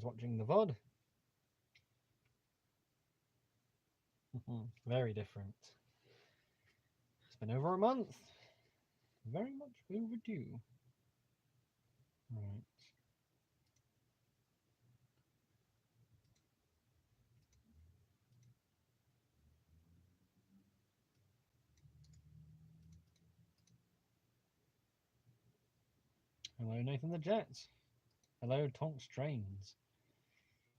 everyone's watching the VOD. Very different. It's been over a month. Very much overdue. Right. Hello, Nathan the Jet. Hello, Tonks Trains.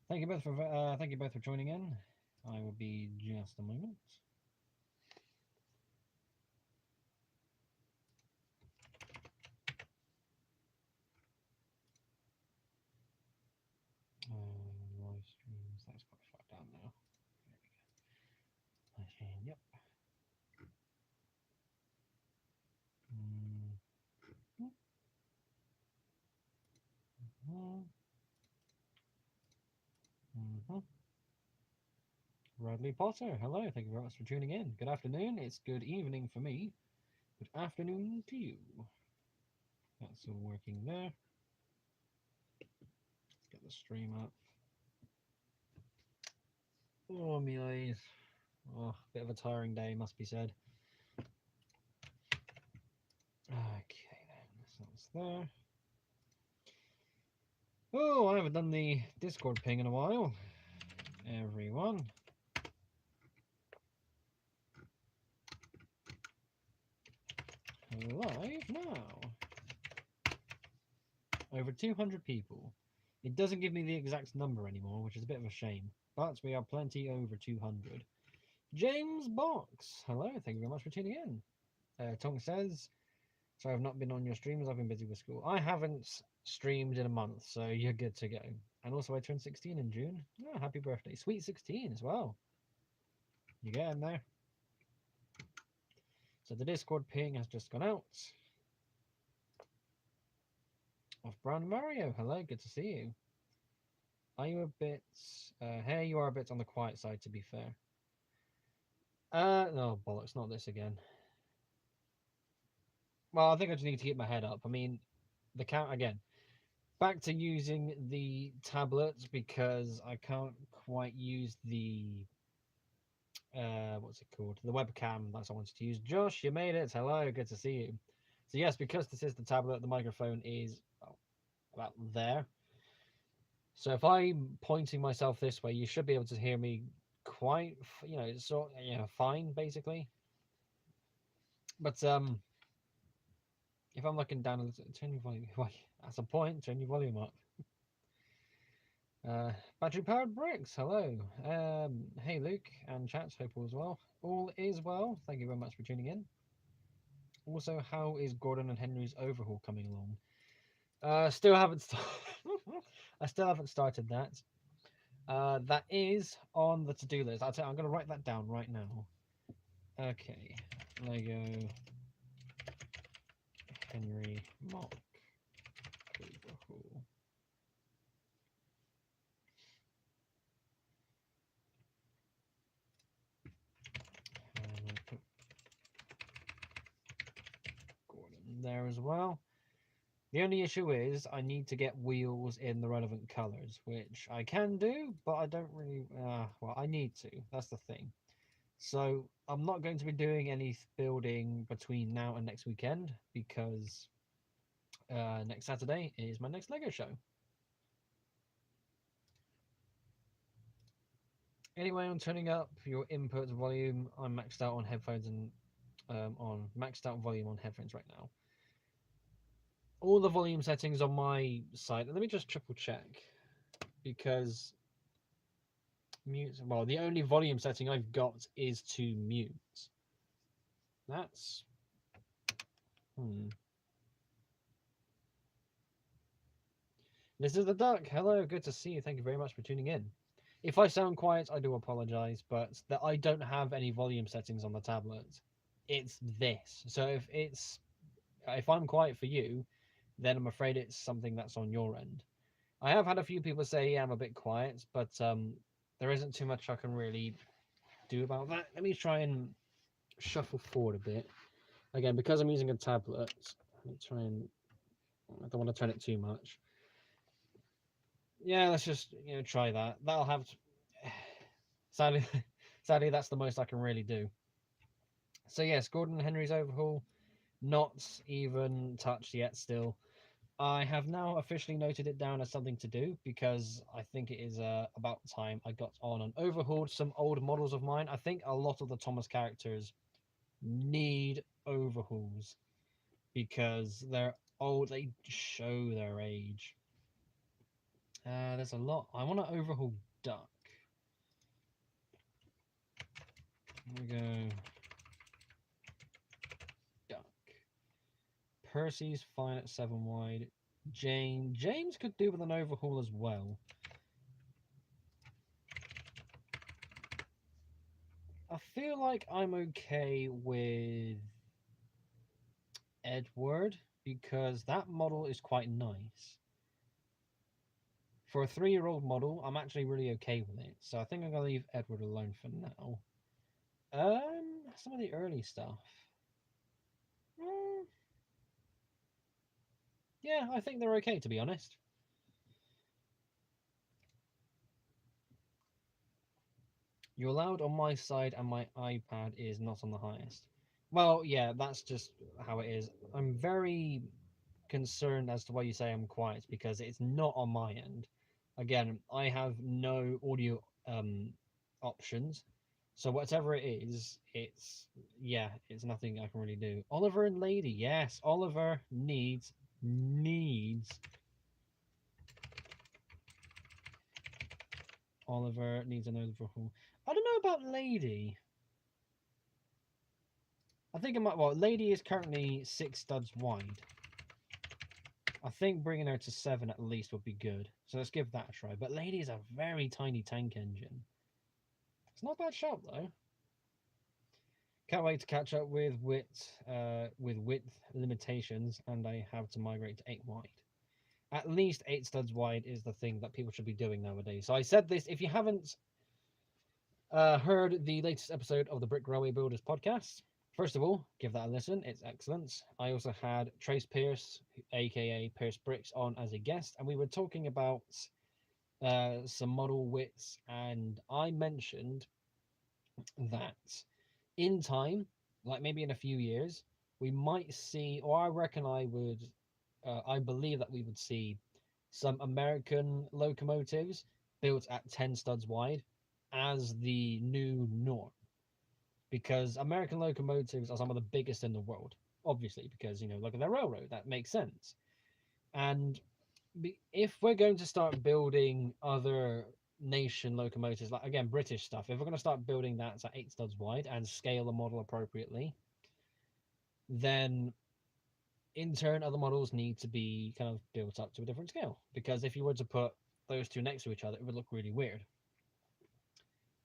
Thank you both for joining in. I will be just a moment. Live streams. That's quite far down now. There we go. Yep. Radley Potter, hello, thank you very much for tuning in. Good afternoon, it's good evening for me. Good afternoon to you. That's all working there. Let's get the stream up. Oh, my eyes. Oh, bit of a tiring day, must be said. Okay, then, so that's there. Oh, I haven't done the Discord ping in a while. Everyone. Live now. Over 200 people. It doesn't give me the exact number anymore, which is a bit of a shame. But we are plenty over 200. James Box. Hello, thank you very much for tuning in. Tong says, so I've not been on your streams, I've been busy with school. I haven't streamed in a month, so you're good to go. And also I turned 16 in June. Oh, happy birthday. Sweet 16 as well. You get in there. So the Discord ping has just gone out. Off Brand Mario, hello, good to see you. Are you a bit... hey, you are a bit on the quiet side, to be fair. No, bollocks, not this again. Well, I think I just need to keep my head up. I mean, the count again. Back to using the tablets because I can't quite use the what's it called? The webcam that's I wanted to use. Josh, you made it. Hello, good to see you. So yes, because this is the tablet, the microphone is about there. So if I'm pointing myself this way, you should be able to hear me quite, fine basically. But if I'm looking down a little, turn your volume. That's a point. Turn your volume up. Battery powered bricks. Hello. Hey Luke and chat. Hope all is well. All is well. Thank you very much for tuning in. Also, how is Gordon and Henry's overhaul coming along? Still haven't I still haven't started that. That is on the to-do list. I'm going to write that down right now. Okay. Lego Henry Mock overhaul. Put Gordon there as well. The only issue is I need to get wheels in the relevant colors, which I can do, but I don't really, well, I need to. That's the thing. So I'm not going to be doing any building between now and next weekend because next Saturday is my next Lego show. Anyway, I'm turning up your input volume. I'm maxed out on headphones and on maxed out volume on headphones right now. All the volume settings on my site. Let me just triple check because mute. Well, the only volume setting I've got is to mute. That's This is the Duck. Hello, good to see you. Thank you very much for tuning in. If I sound quiet, I do apologize, but that I don't have any volume settings on the tablet. It's this. So if I'm quiet for you, then I'm afraid it's something that's on your end. I have had a few people say, yeah, I'm a bit quiet, but there isn't too much I can really do about that. Let me try and shuffle forward a bit. Again, because I'm using a tablet, let me try and... I don't want to turn it too much. Yeah, let's just try that. That'll have. Sadly, sadly, that's the most I can really do. So yes, Gordon and Henry's overhaul, not even touched yet. Still, I have now officially noted it down as something to do because I think it is about time I got on and overhauled some old models of mine. I think a lot of the Thomas characters need overhauls because they're old. They show their age. There's a lot. I want to overhaul Duck. Here we go. Duck. Percy's fine at 7 wide. James could do with an overhaul as well. I feel like I'm okay with Edward because that model is quite nice. For a 3-year-old model, I'm actually really okay with it. So I think I'm gonna leave Edward alone for now. Some of the early stuff. Mm, yeah, I think they're okay to be honest. You're allowed on my side, and my iPad is not on the highest. Well, yeah, that's just how it is. I'm very concerned as to why you say I'm quiet because it's not on my end. Again, I have no audio options. So whatever it is, it's nothing I can really do. Oliver and Lady, yes, Oliver needs Oliver needs an overhaul. I don't know about Lady. I think it might. Well, Lady is currently 6 studs wide. I think bringing her to 7 at least would be good. So let's give that a try. But Lady is a very tiny tank engine. It's not a bad shot though. Can't wait to catch up with width limitations, and I have to migrate to 8 wide. At least 8 studs wide is the thing that people should be doing nowadays. So I said this. If you haven't heard the latest episode of the Brick Railway Builders podcast, first of all, give that a listen. It's excellent. I also had Trace Pierce, aka Pierce Bricks, on as a guest, and we were talking about some model widths, and I mentioned that in time, like maybe in a few years, we might see, or I reckon I believe that we would see some American locomotives built at 10 studs wide as the new norm. Because American locomotives are some of the biggest in the world, obviously, because, look at their railroad, that makes sense. And if we're going to start building other nation locomotives, like again British stuff, if we're going to start building that at 8 studs wide and scale the model appropriately, then in turn other models need to be kind of built up to a different scale, because if you were to put those two next to each other, it would look really weird.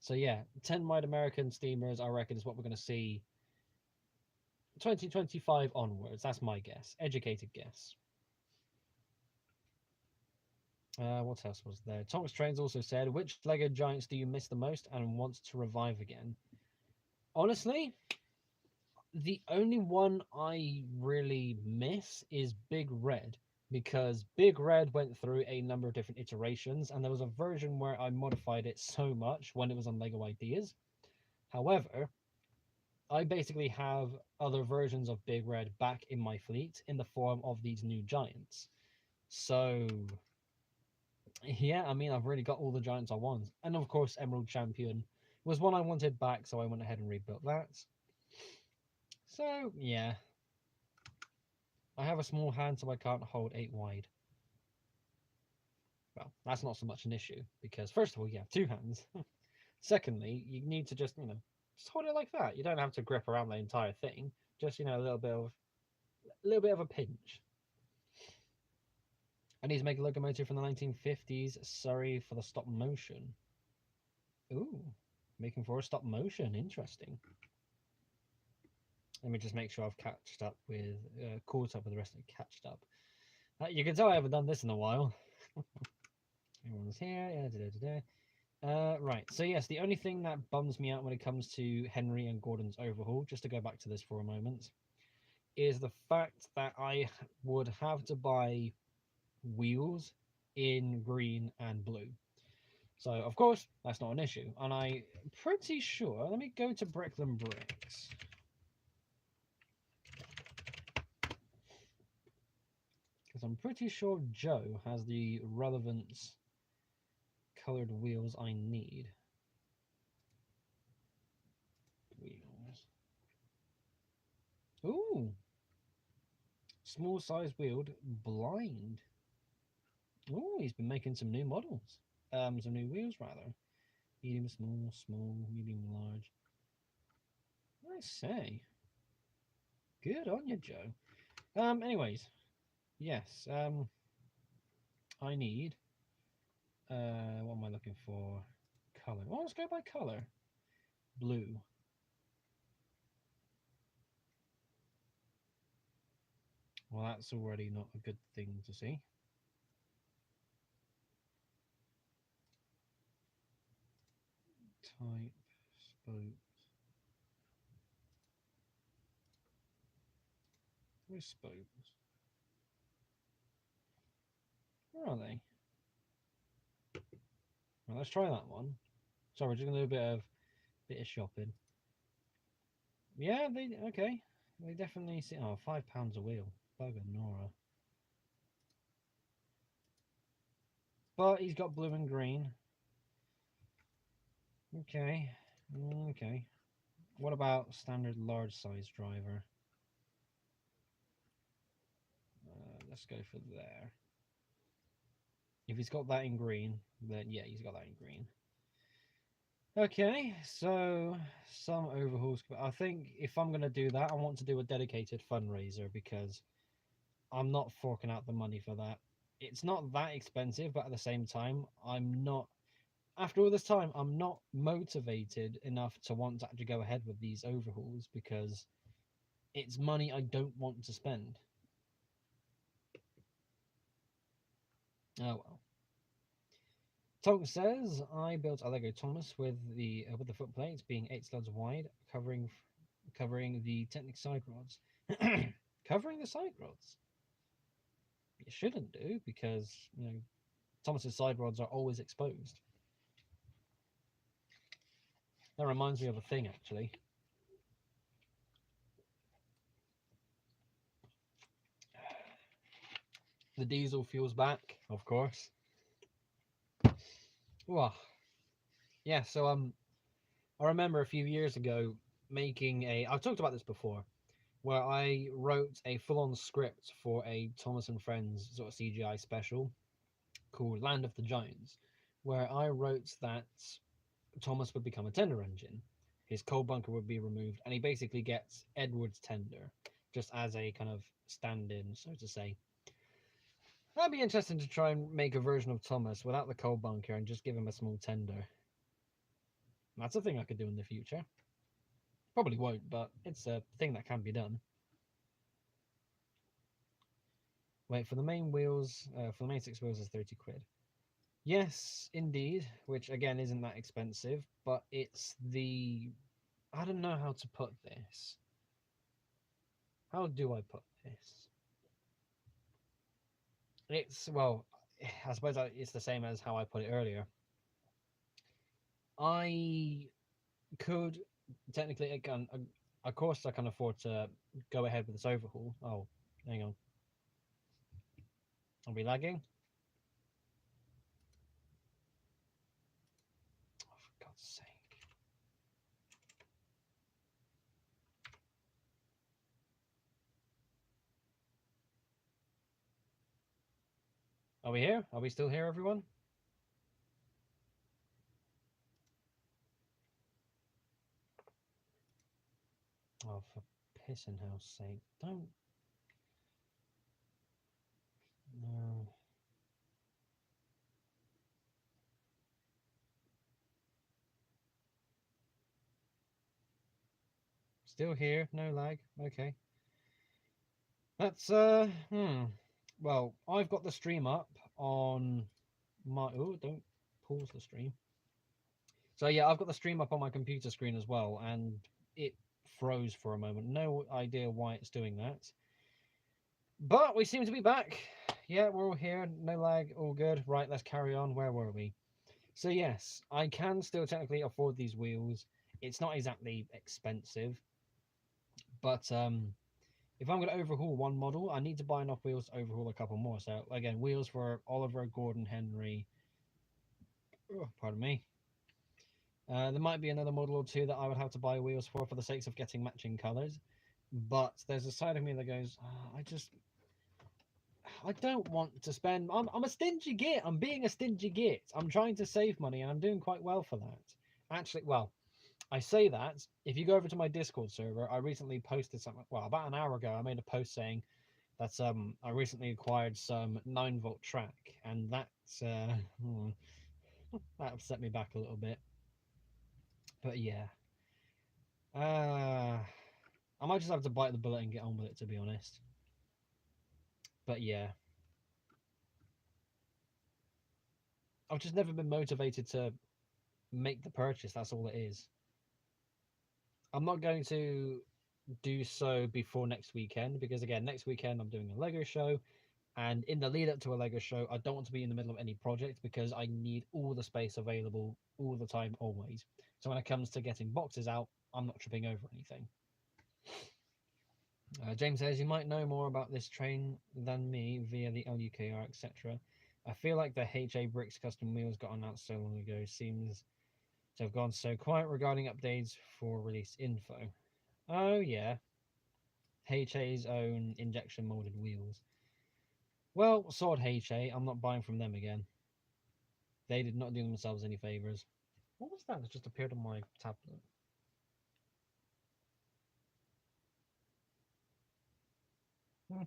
So yeah, 10 wide American steamers, I reckon, is what we're going to see 2025 onwards. That's my guess, educated guess. What else was there? Thomas Trains also said, which Lego Giants do you miss the most and want to revive again? Honestly, the only one I really miss is Big Red, because Big Red went through a number of different iterations, and there was a version where I modified it so much when it was on Lego Ideas. However, I basically have other versions of Big Red back in my fleet in the form of these new giants. So yeah, I mean, I've really got all the giants I want. And of course, Emerald Champion was one I wanted back, so I went ahead and rebuilt that. So, yeah. I have a small hand, so I can't hold 8 wide. Well, that's not so much an issue, because first of all, you have 2 hands. Secondly, you need to just hold it like that. You don't have to grip around the entire thing. Just, a little bit of a pinch. I need to make a locomotive from the 1950s. Sorry for the stop motion. Ooh, making for a stop motion. Interesting. Let me just make sure I've caught up with the rest of the catched up. You can tell I haven't done this in a while. Everyone's here. Right. So yes, the only thing that bums me out when it comes to Henry and Gordon's overhaul, just to go back to this for a moment, is the fact that I would have to buy wheels in green and blue. So, of course, that's not an issue. And I'm pretty sure, let me go to Brickland Bricks. Because I'm pretty sure Joe has the relevant colored wheels I need. Wheels. Ooh. Small size wheeled blind. Ooh, he's been making some new models. Some new wheels rather. Medium, small, small, medium, large. I say. Good on you, Joe. Anyways, yes. I need. What am I looking for? Color. Oh, let's go by color. Blue. Well, that's already not a good thing to see. Type spokes. Where's spokes? Where are they? Well, let's try that one. Sorry, we're just gonna do a bit of shopping. Yeah, they okay. They definitely see. Oh, £5 a wheel. Bugger Nora. But he's got blue and green. Okay. Okay. What about standard large size driver? Let's go for there. If he's got that in green, then yeah, he's got that in green. Okay, so some overhauls. I think if I'm going to do that, I want to do a dedicated fundraiser because I'm not forking out the money for that. It's not that expensive, but at the same time, I'm not. After all this time, I'm not motivated enough to want to actually go ahead with these overhauls because it's money I don't want to spend. Oh well. Tonk says I built a Lego Thomas with the footplates being 8 studs wide, covering the Technic side rods. Covering the side rods. You shouldn't do because Thomas's side rods are always exposed. That reminds me of a thing actually. The diesel fuel's back, of course. Well, yeah. So I remember a few years ago making I've talked about this before, where I wrote a full-on script for a Thomas and Friends sort of CGI special called Land of the Giants, where I wrote that Thomas would become a tender engine, his coal bunker would be removed, and he basically gets Edward's tender, just as a kind of stand-in, so to say. That'd be interesting to try and make a version of Thomas without the coal bunker and just give him a small tender. That's a thing I could do in the future. Probably won't, but it's a thing that can be done. Wait, for the main wheels, for the main 6 wheels is 30 quid. Yes, indeed, which again isn't that expensive, but it's the... I don't know how to put this. How do I put this? It's, well, I suppose it's the same as how I put it earlier. I could technically, again, of course, I can afford to go ahead with this overhaul. Oh, hang on. Are we lagging? Oh, for God's sake. Are we here? Are we still here, everyone? Oh, for pissing hell's sake. Don't. No. Still here, no lag. Okay. That's well, I've got the stream up on my don't pause the stream. So yeah, I've got the stream up on my computer screen as well, and it froze for a moment. No idea why it's doing that. But we seem to be back. Yeah, we're all here. No lag, all good. Right, let's carry on. Where were we? So yes, I can still technically afford these wheels. It's not exactly expensive, but if I'm going to overhaul one model, I need to buy enough wheels to overhaul a couple more. So again, wheels for Oliver, Gordon, Henry. Oh, pardon me. There might be another model or two that I would have to buy wheels for the sakes of getting matching colours. But there's a side of me that goes, I don't want to spend. I'm a stingy git. I'm being a stingy git. I'm trying to save money, and I'm doing quite well for that. Actually, well, I say that. If you go over to my Discord server, I recently posted something. Well, about an hour ago, I made a post saying that I recently acquired some 9-volt track, and that upset me back a little bit. But yeah, I might just have to bite the bullet and get on with it, to be honest. But yeah, I've just never been motivated to make the purchase. That's all it is. I'm not going to do so before next weekend because, again, next weekend I'm doing a Lego show. And in the lead up to a Lego show, I don't want to be in the middle of any project because I need all the space available all the time, always. So when it comes to getting boxes out, I'm not tripping over anything. James says, you might know more about this train than me via the LUKR, etc. I feel like the HA Bricks custom wheels got announced so long ago. Seems to have gone so quiet regarding updates for release info. Oh, yeah. HA's own injection molded wheels. Well, Sword HA, I'm not buying from them again. They did not do themselves any favours. What was that that just appeared on my tablet? Hmm.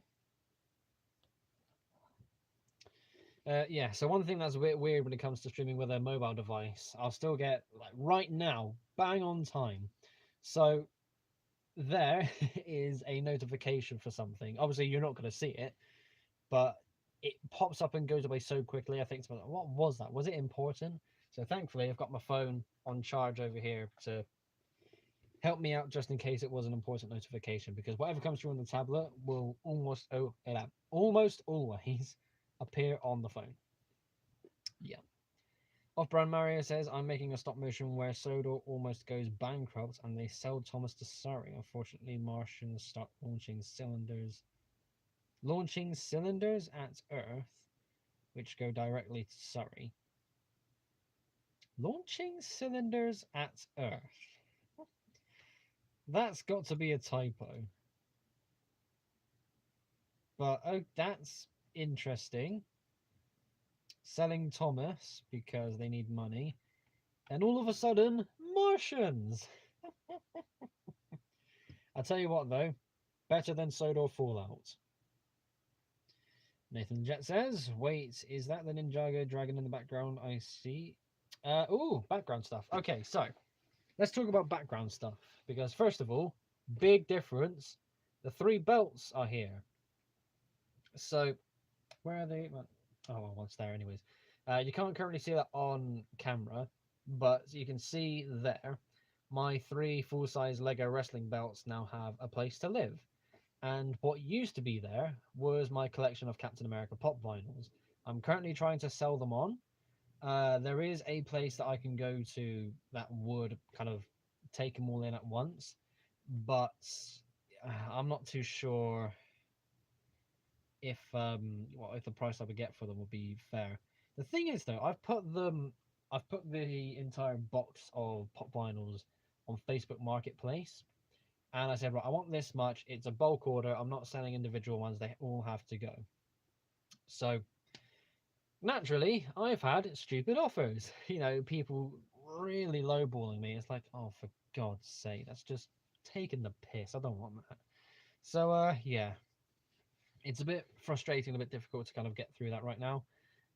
Yeah, so one thing that's a bit weird when it comes to streaming with a mobile device, I'll still get, like, right now, bang on time. So there is a notification for something. Obviously, you're not going to see it, but it pops up and goes away so quickly. I think it's like, what was that? Was it important? So thankfully, I've got my phone on charge over here to help me out just in case it was an important notification, because whatever comes through on the tablet will almost always appear on the phone. Yeah. Off-brand Mario says, I'm making a stop motion where Sodor almost goes bankrupt and they sell Thomas to Surrey. Unfortunately, Martians start launching cylinders at Earth, which go directly to Surrey. Launching cylinders at Earth. That's got to be a typo. But oh, that's interesting. Selling Thomas because they need money. And all of a sudden, Martians! I tell you what, though, better than Sodor Fallout. Nathan Jet says, wait, is that the Ninjago dragon in the background I see? Ooh, background stuff. Okay, so let's talk about background stuff. Because, first of all, big difference. The 3 belts are here. So, where are they? Oh, well, one's there anyways. You can't currently see that on camera, but you can see there my 3 full-size Lego wrestling belts now have a place to live. And what used to be there was my collection of Captain America pop vinyls. I'm currently trying to sell them on. There is a place that I can go to that would kind of take them all in at once, but I'm not too sure if if the price I would get for them would be fair. The thing is, though, I've put the entire box of pop vinyls on Facebook Marketplace, and I said, right, I want this much. It's a bulk order. I'm not selling individual ones. They all have to go. So naturally, I've had stupid offers. You know, people really lowballing me. It's like, oh, for God's sake, that's just taking the piss. I don't want that. So yeah, it's a bit frustrating, a bit difficult to kind of get through that right now.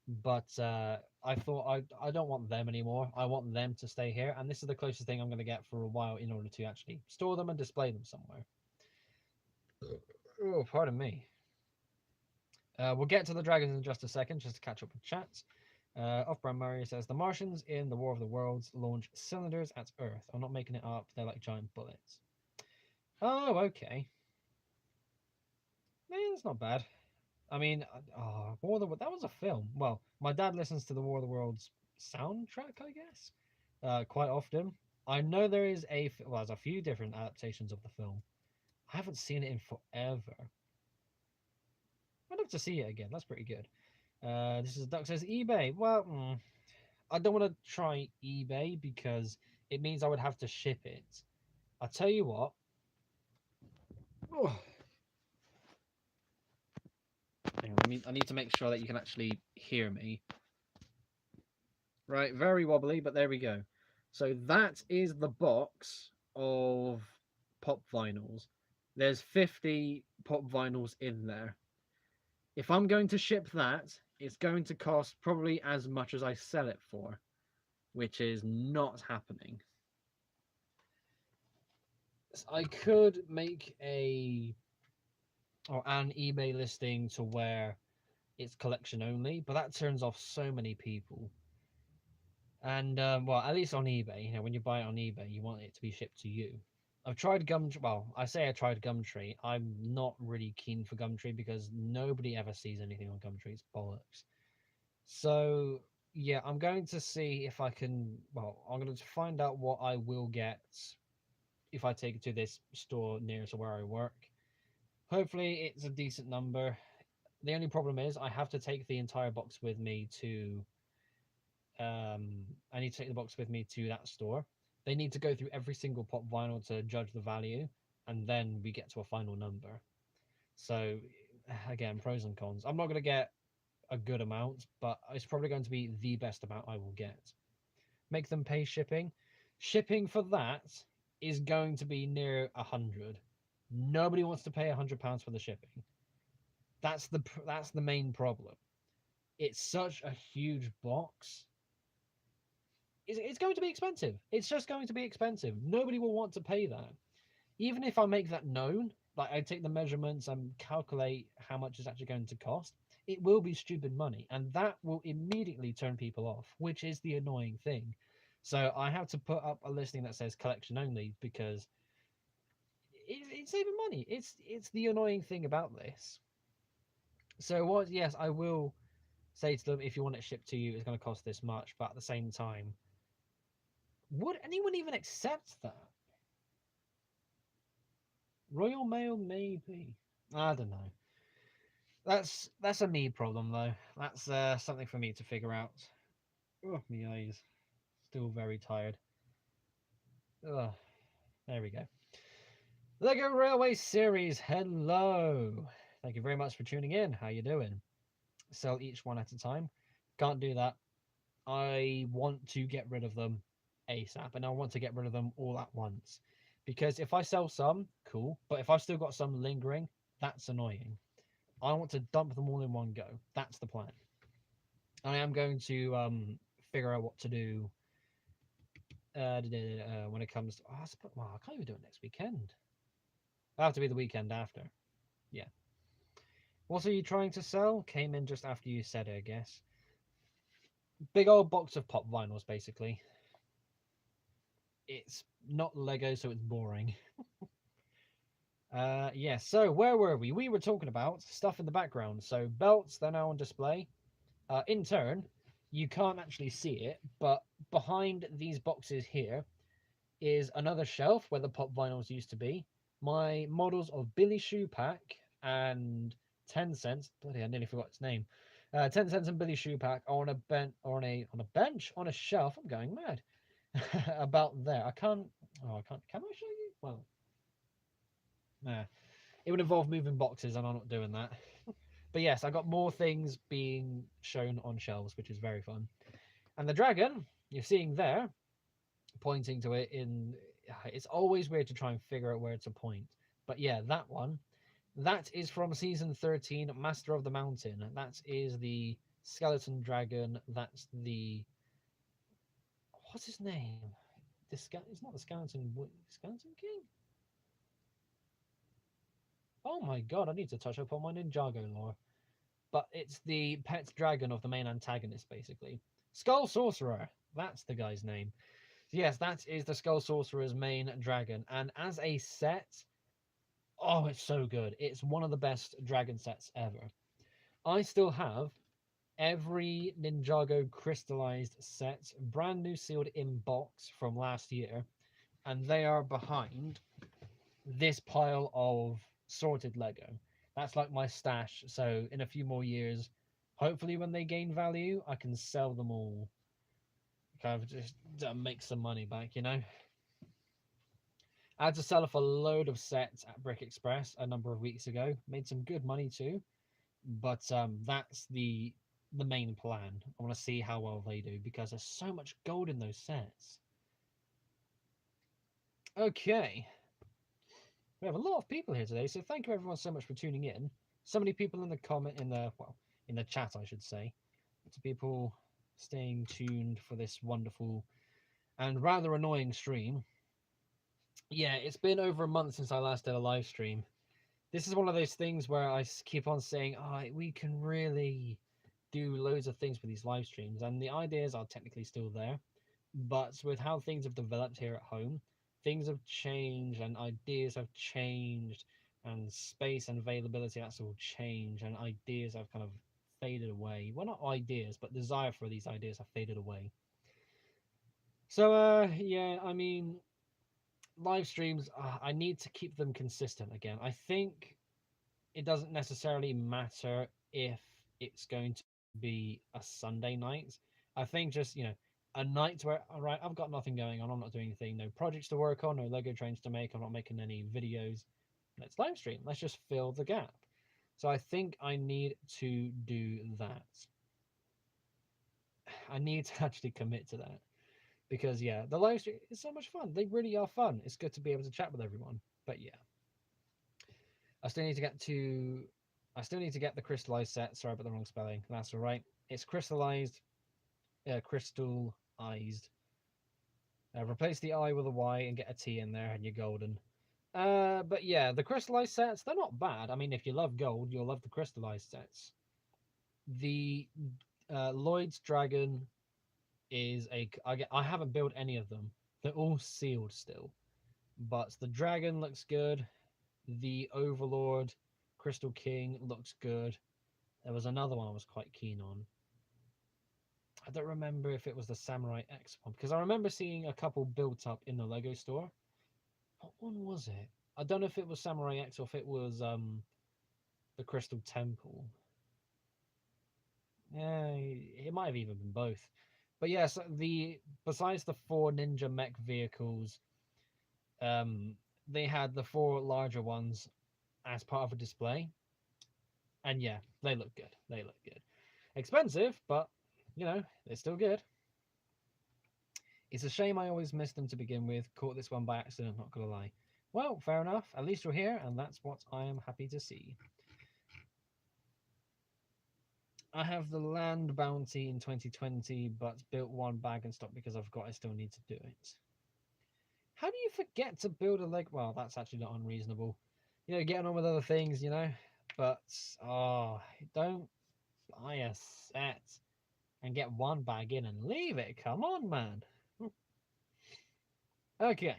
But I thought I don't want them anymore. I want them to stay here, and this is the closest thing I'm going to get for a while in order to actually store them and display them somewhere. Oh, pardon me. We'll get to the dragons in just a second, just to catch up with chat. Off-brand Mario says, the Martians in the War of the Worlds launch cylinders at Earth. I'm not making it up. They're like giant bullets. Oh, okay. That's not bad. I mean, War of the that was a film. Well, my dad listens to the War of the Worlds soundtrack, I guess, quite often. I know there is well, there's a few different adaptations of the film. I haven't seen it in forever. I'd love to see it again. That's pretty good. This is Duck says eBay. Well, I don't want to try eBay because it means I would have to ship it. I'll tell you what. Oh, hang on, I need to make sure that you can actually hear me. Right, very wobbly, but there we go. So that is the box of pop vinyls. There's 50 pop vinyls in there. If I'm going to ship that, it's going to cost probably as much as I sell it for, which is not happening. I could make an eBay listing to where it's collection only, but that turns off so many people. And well, at least on eBay, when you buy it on eBay, you want it to be shipped to you. I've tried Gumtree. Well, I say I tried Gumtree. I'm not really keen for Gumtree because nobody ever sees anything on Gumtree. It's bollocks. So yeah, I'm going to see if I can. Well, I'm going to find out what I will get if I take it to this store near to where I work. Hopefully, it's a decent number. The only problem is I have to take the entire box with me to. I need to take the box with me to that store. They need to go through every single pop vinyl to judge the value, and then we get to a final number. So, again, pros and cons. I'm not going to get a good amount, but it's probably going to be the best amount I will get. Make them pay shipping. Shipping for that is going to be near 100. Nobody wants to pay £100 for the shipping. That's the main problem. It's such a huge box. It's going to be expensive. It's just going to be expensive. Nobody will want to pay that. Even if I make that known, like I take the measurements and calculate how much it's actually going to cost, it will be stupid money. And that will immediately turn people off, which is the annoying thing. So I have to put up a listing that says collection only because it's saving money. It's the annoying thing about this. So what? Yes, I will say to them, if you want it shipped to you, it's going to cost this much. But at the same time, would anyone even accept that? Royal Mail, maybe. I don't know. That's a me problem though. That's something for me to figure out. Oh, my eyes, still very tired. Ugh, there we go. Lego Railway Series. Hello. Thank you very much for tuning in. How you doing? Sell each one at a time. Can't do that. I want to get rid of them ASAP, and I want to get rid of them all at once. Because if I sell some, cool. But if I've still got some lingering, that's annoying. I want to dump them all in one go. That's the plan. I am going to figure out what to do when it comes to. Well, I can't even do it next weekend. It'll have to be the weekend after. Yeah. What are you trying to sell? Came in just after you said it, I guess. Big old box of pop vinyls, basically. It's not Lego, so it's boring. Yeah, so where were we? We were talking about stuff in the background. So belts, they're now on display. In turn, you can't actually see it, but behind these boxes here is another shelf where the pop vinyls used to be. My models of Billy Shoepack and 10 cents. Bloody, I nearly forgot its name. 10 cents and Billy Shoepack are on a bench on a shelf. I'm going mad. About there. I can't. Oh, I can't. Can I show you? Well, nah. It would involve moving boxes, and I'm not doing that. But yes, I got more things being shown on shelves, which is very fun. And the dragon you're seeing there, pointing to it in. It's always weird to try and figure out where to point. But yeah, that one. That is from season 13, Master of the Mountain. That is the skeleton dragon. That's the. What's his name? It's not the skeleton king. Oh my god, I need to touch up on my Ninjago lore. But it's the pet dragon of the main antagonist, basically. Skull Sorcerer. That's the guy's name. Yes, that is the Skull Sorcerer's main dragon. And as a set, oh, it's so good. It's one of the best dragon sets ever. I still have every Ninjago crystallized set, brand new sealed in box from last year, and they are behind this pile of sorted Lego. That's like my stash. So in a few more years, hopefully when they gain value, I can sell them all. Kind of just make some money back, you know. I had to sell off a load of sets at Brick Express a number of weeks ago. Made some good money too, but that's the main plan. I want to see how well they do because there's so much gold in those sets. Okay, we have a lot of people here today, so thank you everyone so much for tuning in. So many people in the in the chat, I should say. To people staying tuned for this wonderful and rather annoying stream. Yeah, it's been over a month since I last did a live stream. This is one of those things where I keep on saying, oh, we can really do loads of things for these live streams, and the ideas are technically still there. But with how things have developed here at home, things have changed and ideas have changed, and space and availability, that's all changed, and ideas have kind of faded away. Well, not ideas, but desire for these ideas have faded away. So, yeah, I mean, live streams, I need to keep them consistent again. I think it doesn't necessarily matter if it's going to be a Sunday night. I think just, a night where, all right, I've got nothing going on, I'm not doing anything, no projects to work on, no Lego trains to make, I'm not making any videos. Let's live stream. Let's just fill the gap. So I think I need to do that. I need to actually commit to that. Because yeah, the live stream is so much fun. They really are fun. It's good to be able to chat with everyone. But yeah. I still need to get the crystallized set. Sorry about the wrong spelling. That's all right. It's crystallized, crystallized. Replace the I with a Y and get a T in there, and you're golden. But yeah, the crystallized sets, they're not bad. I mean, if you love gold, you'll love the crystallized sets. The Lloyd's Dragon is I haven't built any of them. They're all sealed still. But the dragon looks good. The Overlord Crystal King looks good. There was another one I was quite keen on. I don't remember if it was the Samurai X one, because I remember seeing a couple built up in the Lego store. What one was it? I don't know if it was Samurai X or if it was the Crystal Temple. Yeah, it might have even been both. But yes, besides the 4 ninja mech vehicles, they had the 4 larger ones as part of a display. And yeah, they look good. They look good. Expensive, but they're still good. It's a shame I always missed them to begin with. Caught this one by accident, not gonna lie. Well, fair enough. At least you're here, and that's what I am happy to see. I have the land bounty in 2020, but built one bag and stopped because I forgot I still need to do it. How do you forget to build a leg? Well, that's actually not unreasonable. Getting on with other things, But, don't buy a set and get one bag in and leave it. Come on, man. Okay.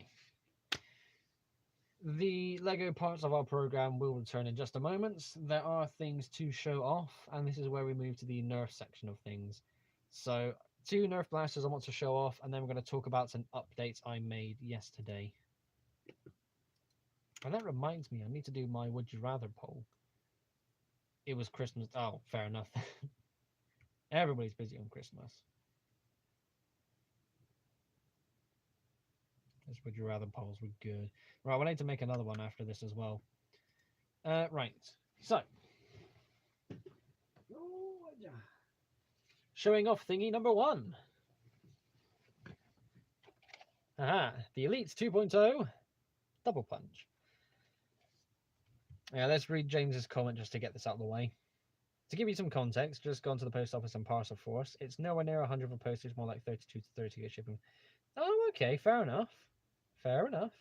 The Lego parts of our program will return in just a moment. There are things to show off, and this is where we move to the Nerf section of things. So, 2 Nerf blasters I want to show off, and then we're going to talk about an update I made yesterday. And that reminds me, I need to do my Would You Rather poll. It was Christmas. Oh, fair enough. Everybody's busy on Christmas. Those Would You Rather polls were good. Right, we'll need to make another one after this as well. Right, so. Showing off thingy number 1. Aha, the Elites 2.0 Double Punch. Yeah, let's read James's comment just to get this out of the way. To give you some context, just gone to the post office and parcel force. It's nowhere near 100 for postage, more like 32 to 38 shipping. Oh, okay, fair enough. Fair enough.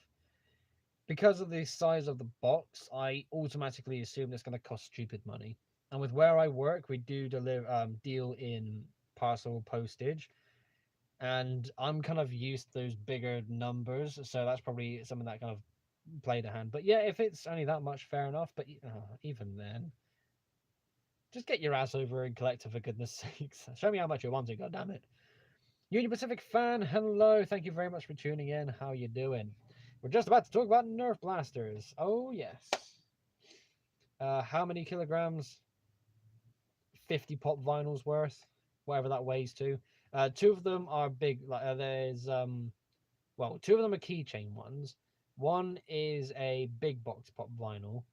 Because of the size of the box, I automatically assume it's going to cost stupid money. And with where I work, we do deal in parcel postage. And I'm kind of used to those bigger numbers, so that's probably something that kind of played a hand. But yeah, if it's only that much, fair enough. But even then, Just get your ass over and collect it, for goodness sakes. Show me how much you want it, goddammit. Union Pacific fan, hello. Thank you very much for tuning in. How you doing? We're just about to talk about Nerf blasters. Oh, yes. How many kilograms? 50 pop vinyls worth, whatever that weighs to. Two of them are big. There's well, two of them are keychain ones. One is a big box pop vinyl,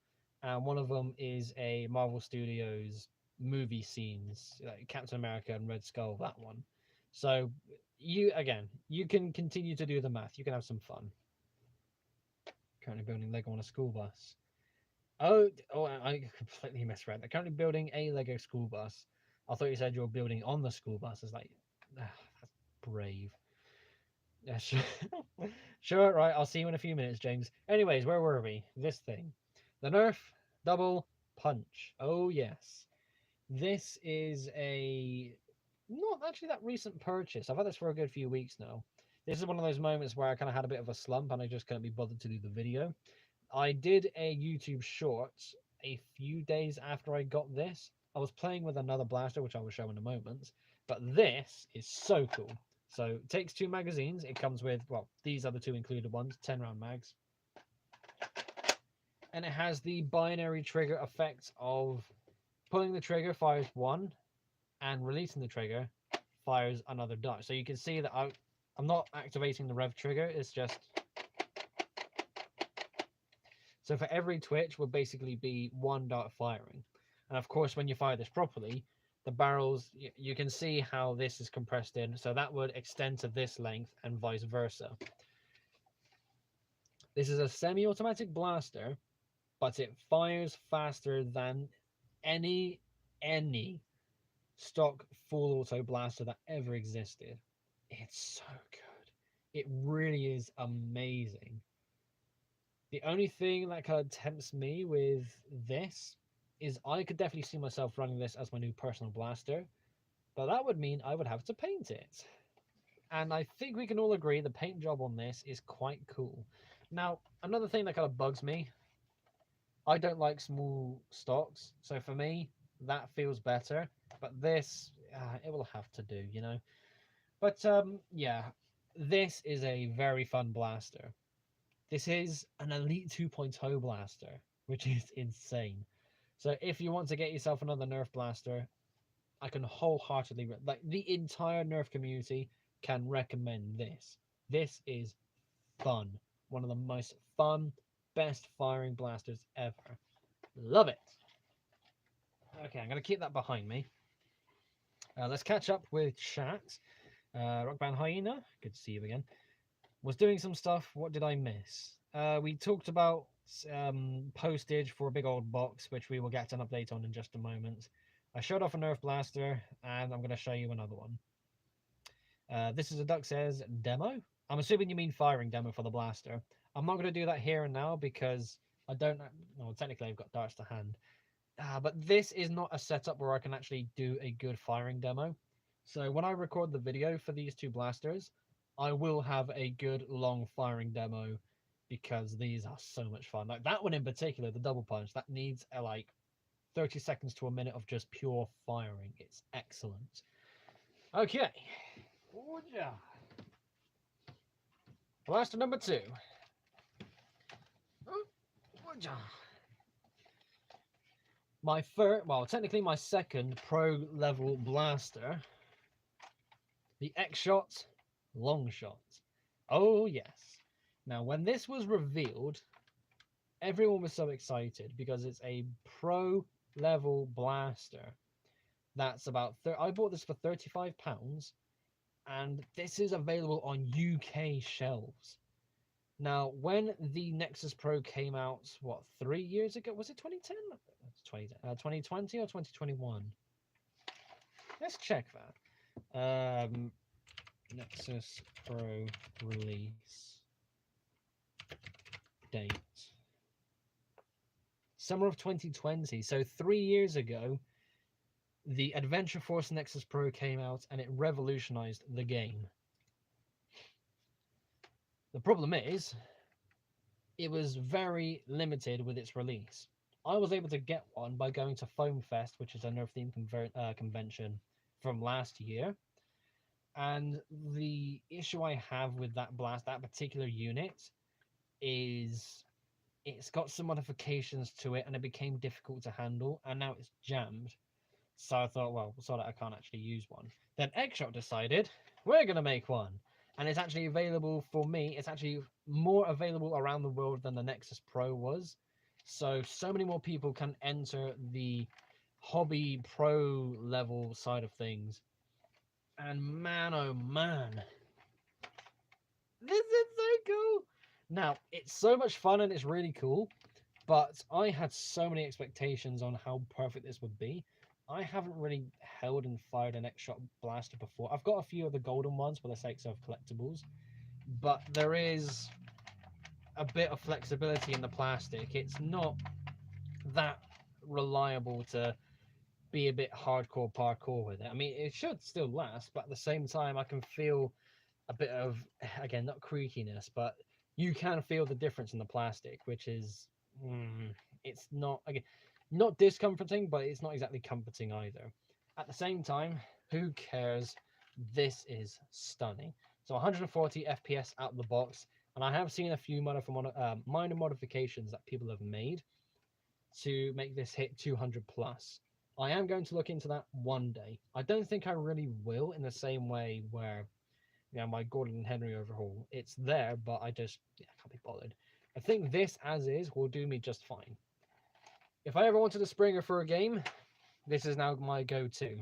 and one of them is a Marvel Studios movie scenes, like Captain America and Red Skull. That one. So you can continue to do the math. You can have some fun. Currently building Lego on a school bus. Oh, I completely misread. They're currently building a Lego school bus. I thought you said you were building on the school bus. It's like, that's brave. Yeah, sure. Sure, right. I'll see you in a few minutes, James. Anyways, where were we? This thing. The Nerf Double Punch. Oh, yes. This is a not actually that recent purchase. I've had this for a good few weeks now. This is one of those moments where I kind of had a bit of a slump and I just couldn't be bothered to do the video. I did a YouTube short a few days after I got this. I was playing with another blaster, which I will show in a moment, but this is so cool. So it takes two magazines. It comes with, well, these are the two included ones, 10 round mags. And it has the binary trigger effect of pulling the trigger fires one, and releasing the trigger fires another dart. So you can see that I'm not activating the rev trigger. It's just... So for every twitch will basically be one dart firing. And of course, when you fire this properly, the barrels, you can see how this is compressed in. So that would extend to this length and vice versa. This is a semi-automatic blaster, but it fires faster than any stock full auto blaster that ever existed. It's so good. It really is amazing. The only thing that kind of tempts me with this is I could definitely see myself running this as my new personal blaster, but that would mean I would have to paint it. And I think we can all agree the paint job on this is quite cool. Now, another thing that kind of bugs me, I don't like small stocks, so for me, that feels better, but this, it will have to do, you know? But, yeah, this is a very fun blaster. This is an Elite 2.0 blaster, which is insane. So if you want to get yourself another Nerf blaster, I can wholeheartedly, like the entire Nerf community can recommend this. This is fun. One of the most fun, best firing blasters ever. Love it. Okay, I'm going to keep that behind me. Let's catch up with chat. Rock Band Hyena, good to see you again. Was doing some stuff. What did I miss? We talked about postage for a big old box, which we will get an update on in just a moment. I showed off a Nerf blaster, and I'm going to show you another one. This is a Duck Says demo. I'm assuming you mean firing demo for the blaster. I'm not going to do that here and now because I don't know. Well, technically, I've got darts to hand. But this is not a setup where I can actually do a good firing demo. So when I record the video for these two blasters, I will have a good long firing demo because these are so much fun. Like that one in particular, the double punch, that needs like 30 seconds to a minute of just pure firing. It's excellent. Okay. Blaster number 2. My first, well, technically my second pro level blaster, the X-Shot Long Shot. Oh yes. Now when this was revealed, everyone was so excited because it's a pro level blaster. That's about, I bought this for £35, and this is available on UK shelves. Now, when the Nexus Pro came out, what, 3 years ago? Was it 2010? 2020 or 2021? Let's check that. Nexus Pro release date. Summer of 2020. So 3 years ago, the Adventure Force Nexus Pro came out and it revolutionized the game. The problem is, it was very limited with its release. I was able to get one by going to Foam Fest, which is a Nerf themed convention from last year. And the issue I have with that blast, that particular unit, is it's got some modifications to it and it became difficult to handle, and now it's jammed. So I thought, well, so that I can't actually use one. Then Eggshot decided, we're going to make one. And it's actually available for me. It's actually more available around the world than the Nexus Pro was. So many more people can enter the hobby pro level side of things. And man, oh man, this is so cool. Now, it's so much fun and it's really cool, but I had so many expectations on how perfect this would be. I haven't really held and fired an X-Shot blaster before. I've got a few of the golden ones for the sakes of collectibles, but there is a bit of flexibility in the plastic. It's not that reliable to be a bit hardcore parkour with it. I mean, it should still last, but at the same time, I can feel a bit of, again, not creakiness, but you can feel the difference in the plastic, which is, it's not, again, not discomforting, but it's not exactly comforting either. At the same time, who cares? This is stunning. So 140 FPS out of the box, and I have seen a few minor modifications that people have made to make this hit 200 plus. I am going to look into that one day. I don't think I really will in the same way where, you know, my Gordon and Henry overhaul, it's there, but I just can't be bothered. I think this as is will do me just fine. If I ever wanted a Springer for a game, this is now my go-to.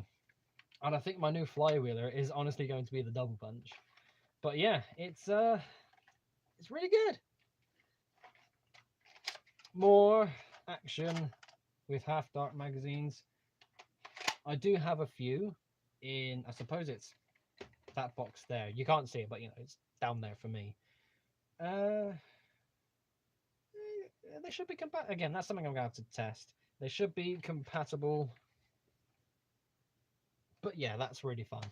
And I think my new flywheeler is honestly going to be the Double Punch. But yeah, it's really good. More action with Half Dark magazines. I do have a few in, I suppose it's that box there. You can't see it, but you know, it's down there for me. They should be compatible. Again, that's something I'm going to have to test. They should be compatible. But yeah, that's really fun.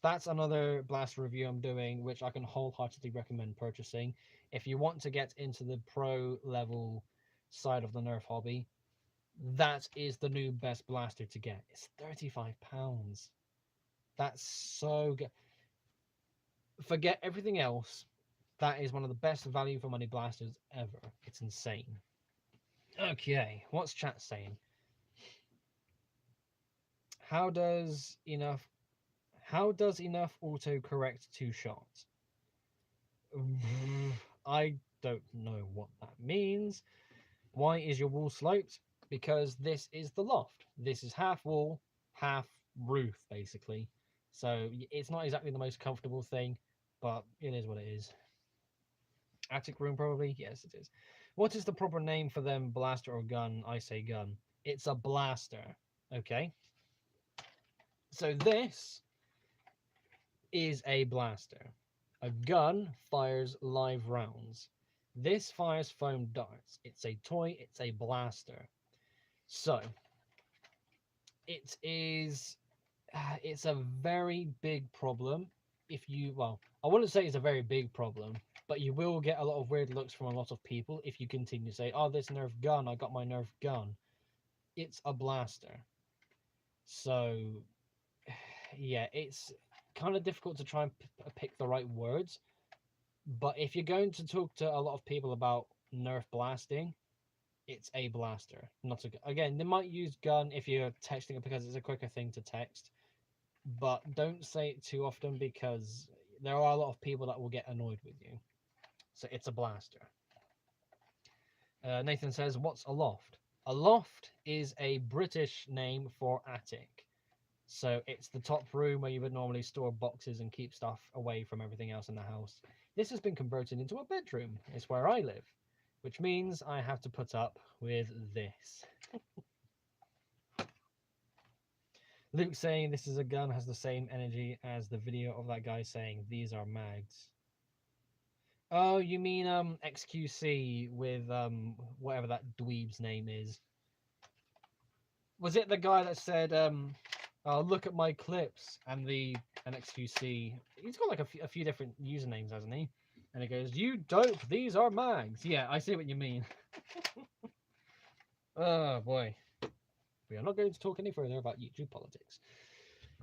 That's another blast review I'm doing, which I can wholeheartedly recommend purchasing. If you want to get into the pro level side of the Nerf hobby, that is the new best blaster to get. It's £35. That's so good. Forget everything else. That is one of the best value for money blasters ever. It's insane. Okay, what's chat saying? How does enough autocorrect 2 shots? I don't know what that means. Why is your wall sloped? Because this is the loft. This is half wall, half roof, basically. So it's not exactly the most comfortable thing, but it is what it is. Attic room, probably? Yes, it is. What is the proper name for them, blaster or gun? I say gun. It's a blaster. Okay. So this is a blaster. A gun fires live rounds. This fires foam darts. It's a toy. It's a blaster. So it is. It's a very big problem. If you, well, I wouldn't say it's a very big problem, but you will get a lot of weird looks from a lot of people if you continue to say, "Oh, this Nerf gun. I got my Nerf gun." It's a blaster. So yeah, it's kind of difficult to try and pick the right words. But if you're going to talk to a lot of people about Nerf blasting, it's a blaster, not a gun. Again, they might use gun if you're texting it because it's a quicker thing to text. But don't say it too often because there are a lot of people that will get annoyed with you. So it's a blaster. Nathan says, what's a loft? A loft is a British name for attic. So it's the top room where you would normally store boxes and keep stuff away from everything else in the house. This has been converted into a bedroom. It's where I live, which means I have to put up with this. Luke saying this is a gun has the same energy as the video of that guy saying these are mags. Oh, you mean XQC with whatever that dweeb's name is. Was it the guy that said oh, look at my clips and an XQC? He's got like a few different usernames, hasn't he? And he goes, you dope, these are mags. Yeah, I see what you mean. Oh boy. We are not going to talk any further about YouTube politics.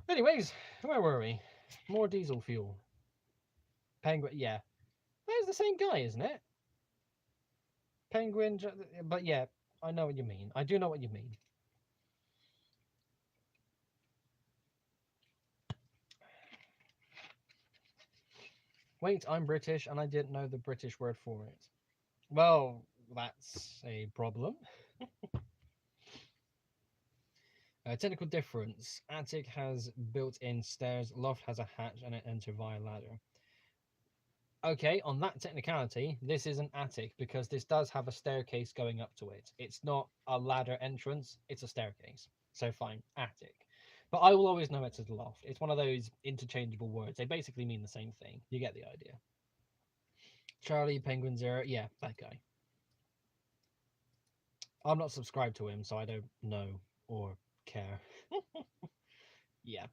Anyways, where were we? More diesel fuel. Penguin, yeah. That's the same guy, isn't it? Penguin, but yeah, I know what you mean. I do know what you mean. Wait, I'm British and I didn't know the British word for it. Well, that's a problem. Technical difference. Attic has built-in stairs, loft has a hatch, and an enter via ladder. Okay, on that technicality, this is an attic because this does have a staircase going up to it. It's not a ladder entrance, it's a staircase. So fine, attic. But I will always know it as loft. It's one of those interchangeable words. They basically mean the same thing. You get the idea. Charlie Penguin Zero, yeah, that guy. I'm not subscribed to him, so I don't know or care. Yeah.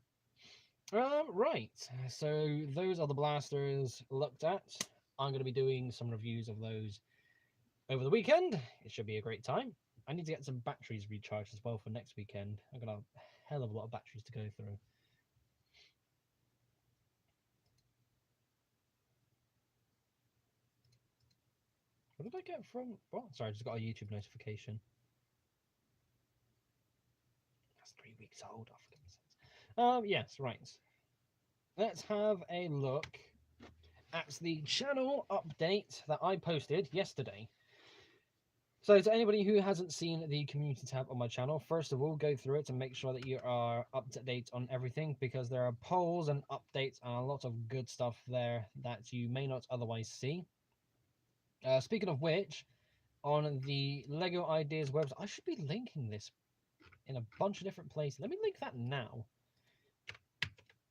Right. So those are the blasters looked at. I'm going to be doing some reviews of those over the weekend. It should be a great time. I need to get some batteries recharged as well for next weekend. I've got a hell of a lot of batteries to go through. What did I get from? What? Sorry, I just got a YouTube notification. That's 3 weeks old. Oh, for goodness sakes. Yes, right. Let's have a look at the channel update that I posted yesterday. So to anybody who hasn't seen the community tab on my channel, first of all, go through it and make sure that you are up to date on everything, because there are polls and updates and a lot of good stuff there that you may not otherwise see. Speaking of which, on the Lego Ideas website, I should be linking this in a bunch of different places. Let me link that now.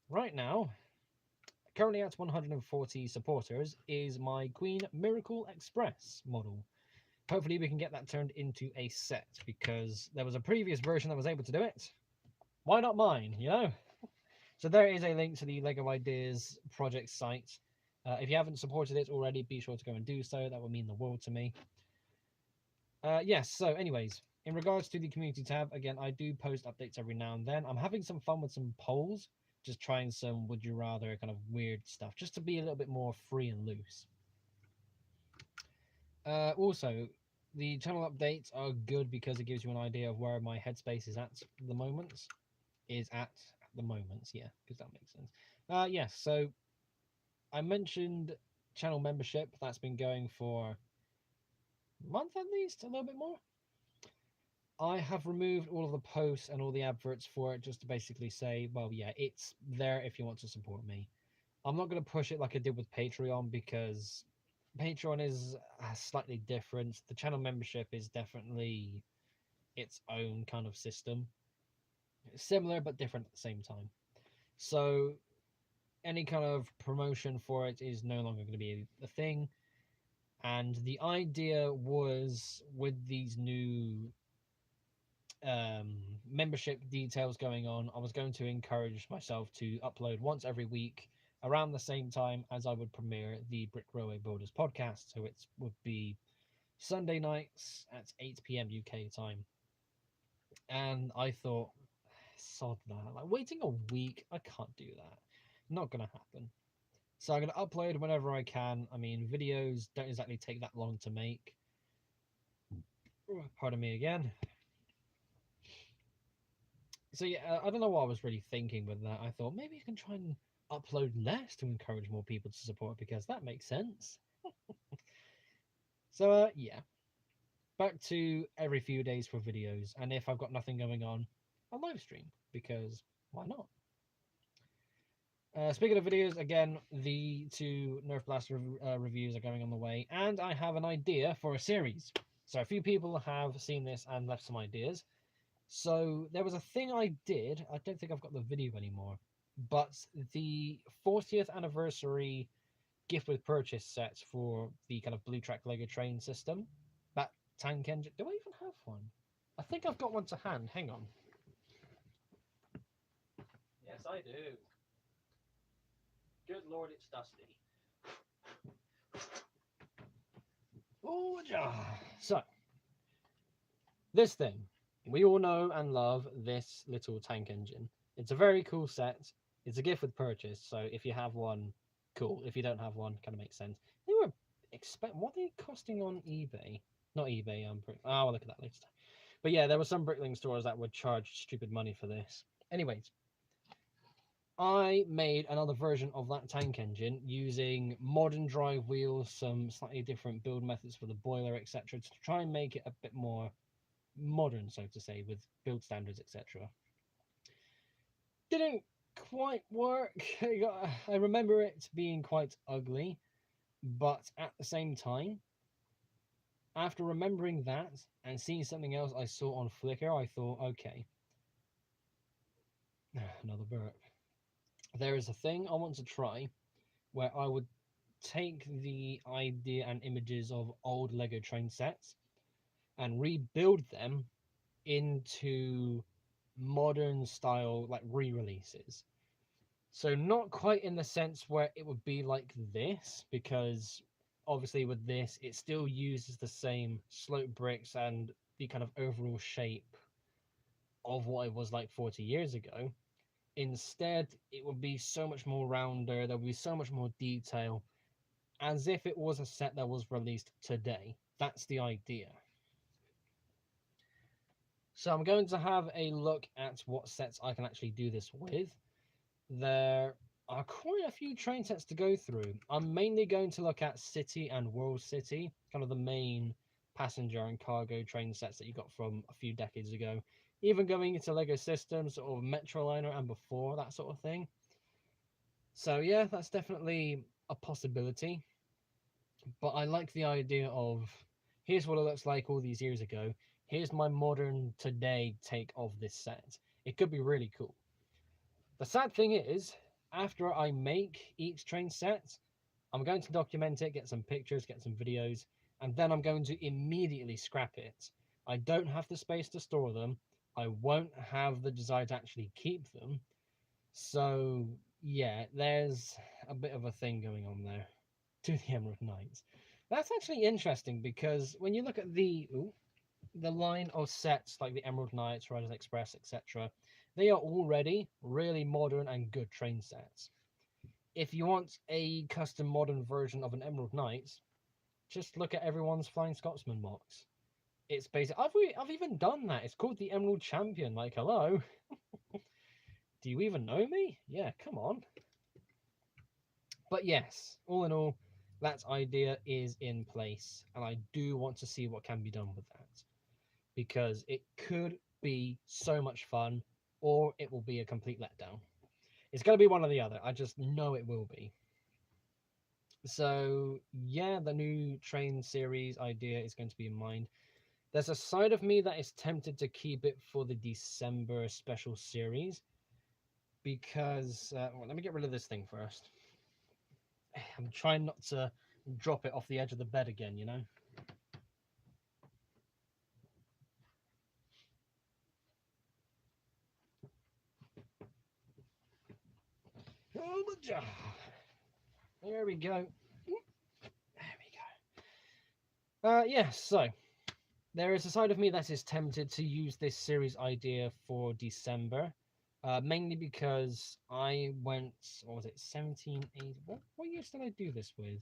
Right now, currently at 140 supporters, is my Queen Miracle Express model. Hopefully we can get that turned into a set, because there was a previous version that was able to do it. Why not mine, you know? So there is a link to the Lego Ideas project site. If you haven't supported it already, be sure to go and do so. That would mean the world to me. Yes, so anyways, in regards to the community tab, again, I do post updates every now and then. I'm having some fun with some polls, just trying some would you rather kind of weird stuff, just to be a little bit more free and loose. Also, the channel updates are good because it gives you an idea of where my headspace is at the moment. Yeah, because that makes sense. Yes, so I mentioned channel membership. That's been going for a month at least, a little bit more. I have removed all of the posts and all the adverts for it, just to basically say, well, yeah, it's there if you want to support me. I'm not going to push it like I did with Patreon, because Patreon is slightly different. The channel membership is definitely its own kind of system. Similar but different at the same time. So any kind of promotion for it is no longer going to be a thing. And the idea was, with these new membership details going on, I was going to encourage myself to upload once every week around the same time as I would premiere the Brick Railway Builders podcast. So it would be Sunday nights at 8 p.m. UK time. And I thought, sod that. Like, waiting a week, I can't do that. Not going to happen. So I'm going to upload whenever I can. I mean, videos don't exactly take that long to make. Pardon me again. So yeah, I don't know what I was really thinking with that. I thought maybe I can try and upload less to encourage more people to support, because that makes sense. So yeah, back to every few days for videos, and if I've got nothing going on, I'll live stream, because why not? Speaking of videos, again, the two Nerf Blaster reviews are going on the way, and I have an idea for a series. So a few people have seen this and left some ideas. So there was a thing I did. I don't think I've got the video anymore, but the 40th anniversary gift with purchase set for the kind of Blue Track Lego train system, that tank engine. Do I even have one? I think I've got one to hand. Hang on. Yes, I do. Good lord, it's dusty. Oh, so This thing, we all know and love this little tank engine. It's a very cool set. It's a gift with purchase, so if you have one, cool. If you don't have one, kind of makes sense. They were what are they costing on eBay? Not eBay. I'll look at that later. But yeah, there were some brickling stores that would charge stupid money for this. Anyways, I made another version of that tank engine using modern drive wheels, some slightly different build methods for the boiler, etc., to try and make it a bit more modern, so to say, with build standards, etc. Didn't quite work. I remember it being quite ugly, but at the same time, after remembering that and seeing something else I saw on Flickr, I thought, okay, another burp. There is a thing I want to try where I would take the idea and images of old Lego train sets and rebuild them into modern style, like re-releases. So not quite in the sense where it would be like this, because obviously with this it still uses the same slope bricks and the kind of overall shape of what it was like 40 years ago. Instead, it would be so much more rounder, there would be so much more detail, as if it was a set that was released today. That's the idea. So I'm going to have a look at what sets I can actually do this with. There are quite a few train sets to go through. I'm mainly going to look at City and World City, kind of the main passenger and cargo train sets that you got from a few decades ago. Even going into Lego Systems or Metroliner and before, that sort of thing. So yeah, that's definitely a possibility. But I like the idea of, here's what it looks like all these years ago. Here's my modern today take of this set. It could be really cool. The sad thing is, after I make each train set, I'm going to document it, get some pictures, get some videos, and then I'm going to immediately scrap it. I don't have the space to store them. I won't have the desire to actually keep them. So, yeah, there's a bit of a thing going on there to the Emerald Knights. That's actually interesting because when you look at the line of sets like the Emerald Knights, Riders Express, etc., they are already really modern and good train sets. If you want a custom modern version of an Emerald Knights, just look at everyone's Flying Scotsman mocks. It's basic. I've even done that. It's called the Emerald Champion. Like, hello, do you even know me? Yeah, come on. But yes, all in all, that idea is in place, and I do want to see what can be done with that, because it could be so much fun, or it will be a complete letdown. It's going to be one or the other. I just know it will be. So yeah, the new train series idea is going to be in mind. There's a side of me that is tempted to keep it for the December special series because well, let me get rid of this thing first. I'm trying not to drop it off the edge of the bed again, you know. Oh, there we go. There we go. Yes, so there is a side of me that is tempted to use this series idea for December, mainly because I went, what was it, 17, 18, what years did I do this with?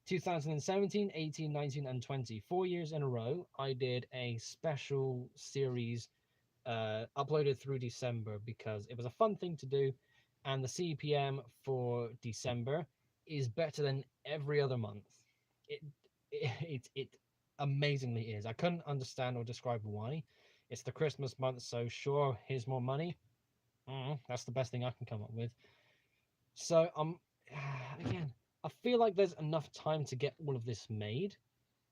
2017, 18, 19, and 20. 4 years in a row, I did a special series uploaded through December because it was a fun thing to do, and the CPM for December is better than every other month. It it amazingly is. I couldn't understand or describe why. It's the Christmas month, so sure, here's more money. That's the best thing I can come up with. So again, I feel like there's enough time to get all of this made.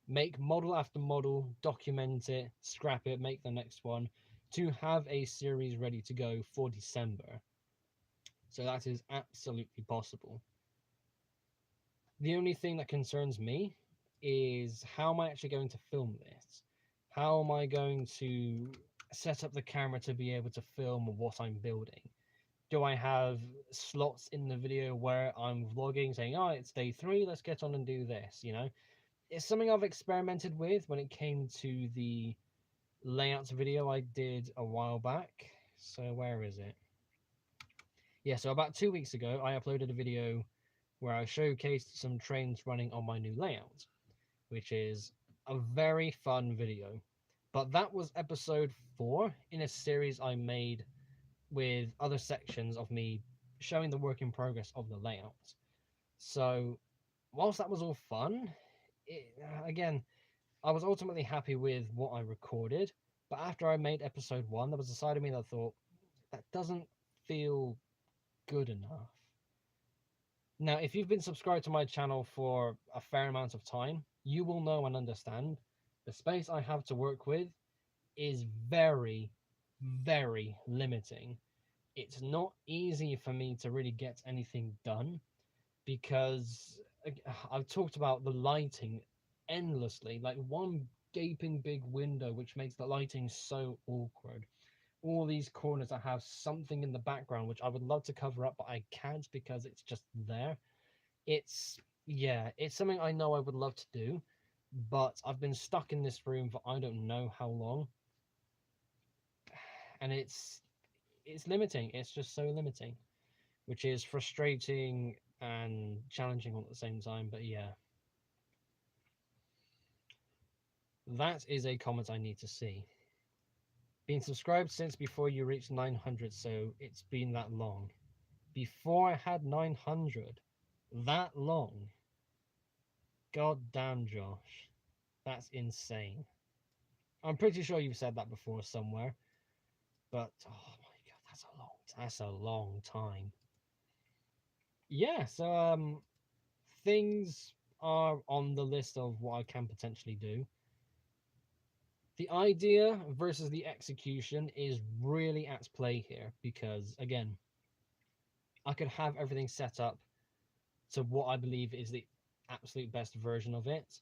Make model after model, document it, scrap it, make the next one, to have a series ready to go for December. So that is absolutely possible. The only thing that concerns me is, how am I actually going to film this? How am I going to set up the camera to be able to film what I'm building? Do I have slots in the video where I'm vlogging saying, oh, it's day 3, let's get on and do this, you know? It's something I've experimented with when it came to the layouts video I did a while back. So where is it? Yeah, so about 2 weeks ago, I uploaded a video where I showcased some trains running on my new layout, which is a very fun video. But that was episode 4 in a series I made with other sections of me showing the work in progress of the layout. So, whilst that was all fun, again, I was ultimately happy with what I recorded. But after I made episode 1, there was a side of me that thought, that doesn't feel good enough. Now, if you've been subscribed to my channel for a fair amount of time, you will know and understand the space I have to work with is very, very limiting. It's not easy for me to really get anything done because I've talked about the lighting endlessly, like one gaping big window which makes the lighting so awkward. All these corners that have something in the background which I would love to cover up, but I can't because it's just there. It's, yeah, it's something I know I would love to do, but I've been stuck in this room for I don't know how long, and it's limiting. It's just so limiting, which is frustrating and challenging all at the same time. But yeah, that is a comment I need to see. Been subscribed since before you reached 900, so it's been that long. Before I had 900, that long. God damn, Josh, that's insane. I'm pretty sure you've said that before somewhere, but oh my god, that's a long time. Yeah, so things are on the list of what I can potentially do. The idea versus the execution is really at play here because, again, I could have everything set up to what I believe is the absolute best version of it.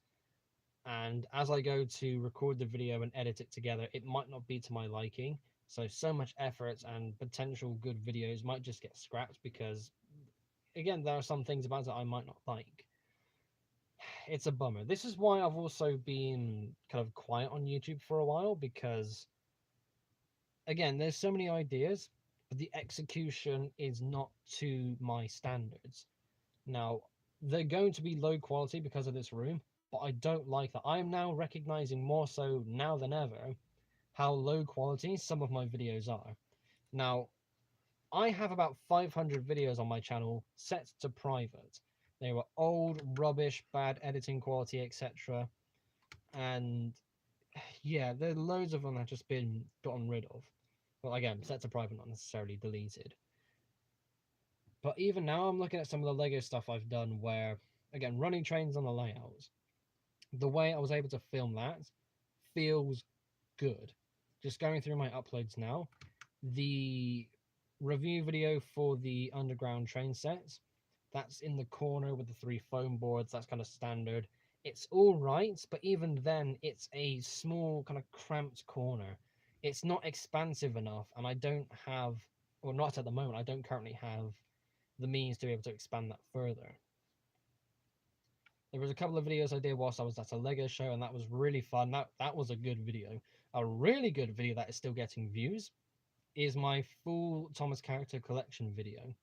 And as I go to record the video and edit it together, it might not be to my liking. So much effort and potential good videos might just get scrapped because, again, there are some things about it I might not like. It's a bummer. This is why I've also been kind of quiet on YouTube for a while because, again, there's so many ideas, but the execution is not to my standards. Now, they're going to be low quality because of this room, but I don't like that. I am now recognizing more so now than ever how low quality some of my videos are. Now, I have about 500 videos on my channel set to private. They were old, rubbish, bad editing quality, etc. And yeah, there are loads of them that have just been gotten rid of. Well, again, set to private, not necessarily deleted. But even now, I'm looking at some of the Lego stuff I've done where, again, running trains on the layouts. The way I was able to film that feels good. Just going through my uploads now, the review video for the underground train sets, that's in the corner with the 3 foam boards. That's kind of standard. It's all right, but even then, it's a small kind of cramped corner. It's not expansive enough, and I don't have, or not at the moment, I don't currently have the means to be able to expand that further. There was a couple of videos I did whilst I was at a Lego show, and that was really fun. That was a good video. A really good video that is still getting views is my full Thomas character collection video.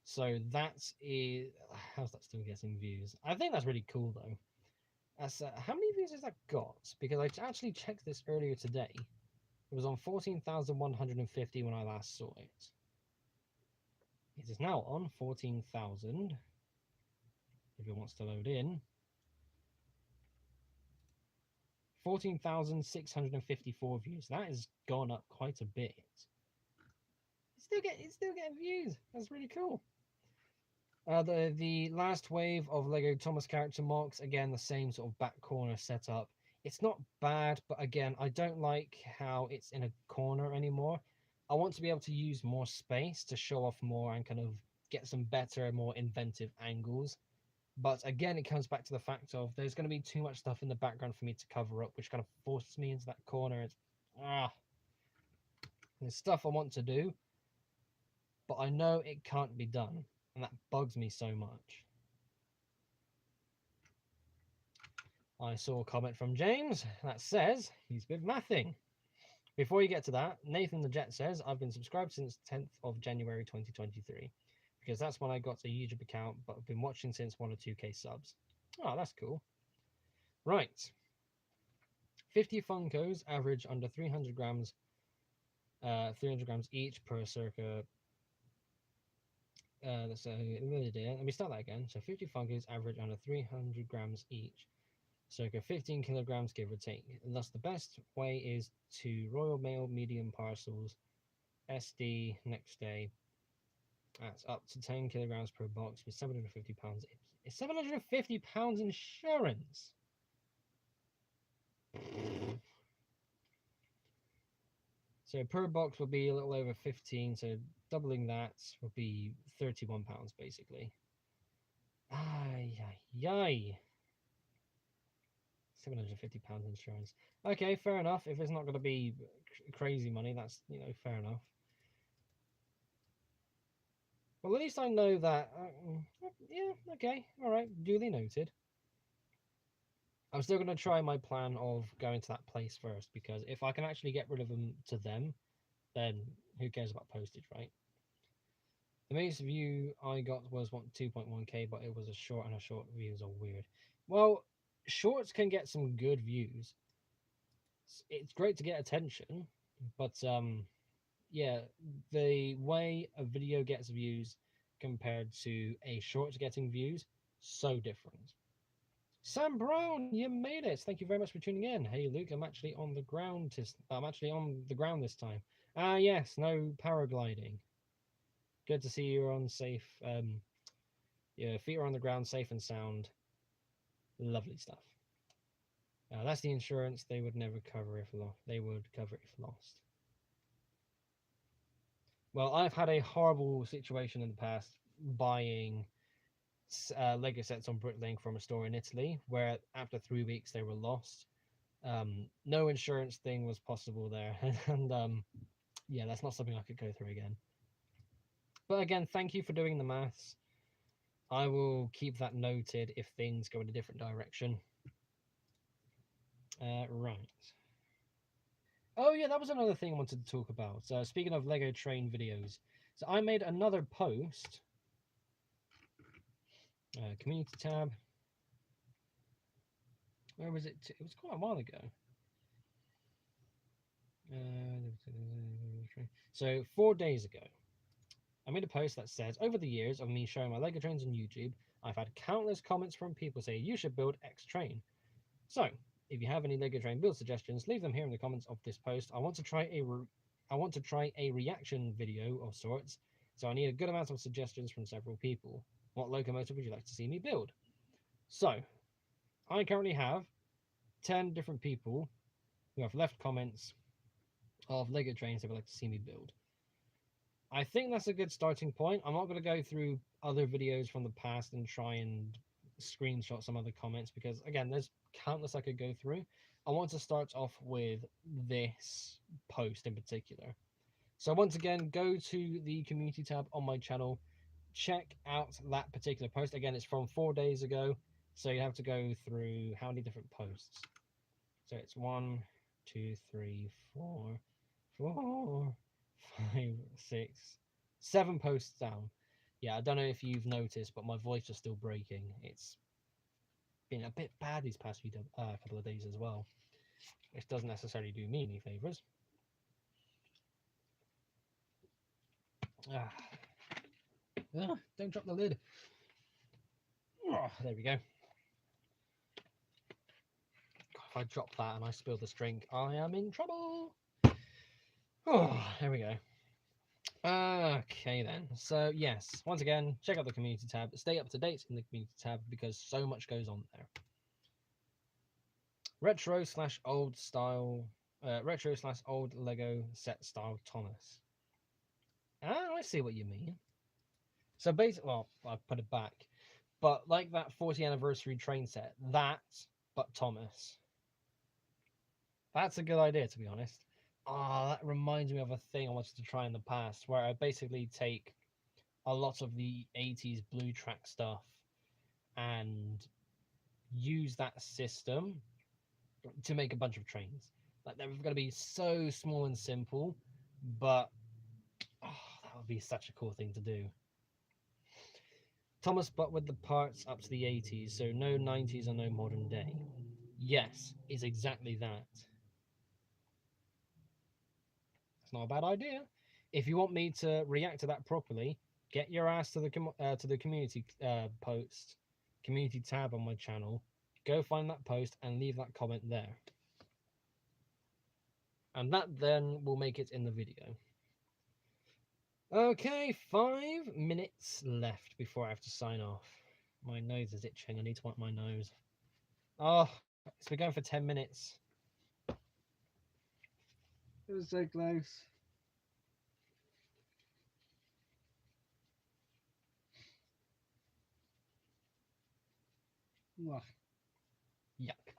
So that is, how's that still getting views? I think that's really cool though. That's how many views has that got? Because I actually checked this earlier today. It was on 14,150 when I last saw it. It is now on 14,000. If it wants to load in. 14,654 views. That has gone up quite a bit. It's still getting views. That's really cool. The last wave of Lego Thomas character marks, again, the same sort of back corner setup. It's not bad, but again, I don't like how it's in a corner anymore. I want to be able to use more space to show off more and kind of get some better, more inventive angles. But again, it comes back to the fact of there's going to be too much stuff in the background for me to cover up, which kind of forces me into that corner. It's, there's stuff I want to do, but I know it can't be done, and that bugs me so much. I saw a comment from James that says he's with Mathing. Before you get to that, Nathan the Jet says, I've been subscribed since 10th of January 2023 because that's when I got a YouTube account, but I've been watching since 1 or 2K subs. Oh, that's cool. Right. 50 Funkos average under 300 grams, 300 grams each per circa. Let me start that again. So 50 Funkos average under 300 grams each, circa 15 kilograms give or take. And thus, the best way is to Royal Mail medium parcels, SD next day. That's up to 10 kilograms per box with £750. It's £750 insurance. So per box will be a little over 15. So doubling that would be £31 basically. Ay, ay, ay. £750 insurance. Okay, fair enough. If it's not going to be crazy money, that's, fair enough. Well, at least I know that. Yeah, okay, all right, duly noted. I'm still going to try my plan of going to that place first, because if I can actually get rid of them to them, then who cares about postage, right? The most view I got was 2.1k, but it was a short, and a short views are weird. Well, shorts can get some good views. It's great to get attention, but yeah, the way a video gets views compared to a short getting views, so different. Sam Brown, you made it. Thank you very much for tuning in. Hey Luke, I'm actually on the ground. I'm actually on the ground this time. Ah, yes, no paragliding. Good to see you're on safe. Your feet are on the ground, safe and sound. Lovely stuff. That's the insurance. They would never cover if lost. They would cover if lost. Well, I've had a horrible situation in the past buying Lego sets on Bricklink from a store in Italy, where after 3 weeks they were lost. No insurance thing was possible there, and yeah, that's not something I could go through again. But again, thank you for doing the maths. I will keep that noted if things go in a different direction. Right. Oh yeah, that was another thing I wanted to talk about. Speaking of Lego train videos, so I made another post. Community tab. Where was it? It was quite a while ago. So 4 days ago, I made a post that says, over the years of me showing my Lego trains on YouTube, I've had countless comments from people saying you should build X train. So, if you have any Lego train build suggestions, leave them here in the comments of this post. I want to try a reaction video of sorts, so I need a good amount of suggestions from several people. What locomotive would you like to see me build? So, I currently have 10 different people who have left comments of Lego trains they would like to see me build. I think that's a good starting point. I'm not going to go through other videos from the past and try and screenshot some other comments, because again, there's countless I could go through. I want to start off with this post in particular. So once again, go to the community tab on my channel, check out that particular post. Again, it's from 4 days ago, so you have to go through how many different posts. So it's 1, 2, 3, 4, 5, 6, 7 posts down. Yeah, I don't know if you've noticed, but my voice is still breaking. It's been a bit bad these past few couple of days as well, which doesn't necessarily do me any favors. Don't drop the lid. There we go. God, if I drop that and I spill this drink, I am in trouble. There we go. Okay then. So yes, once again, check out the community tab. Stay up to date in the community tab because so much goes on there. Retro/old style, retro/old Lego set style Thomas. Ah, I see what you mean. So basically, well, I put it back, but like that 40th anniversary train set, but Thomas. That's a good idea, to be honest. That reminds me of a thing I wanted to try in the past, where I basically take a lot of the 80s blue track stuff and use that system to make a bunch of trains. Like they're going to be so small and simple, but that would be such a cool thing to do. Thomas, but with the parts up to the 80s, so no 90s or no modern day. Yes, it's exactly that. It's not a bad idea. If you want me to react to that properly, get your ass to the community post, community tab on my channel. Go find that post and leave that comment there. And that then will make it in the video. Okay, 5 minutes left before I have to sign off. My nose is itching. I need to wipe my nose. Oh, it's been going for 10 minutes. It was so close. Ugh. Yuck.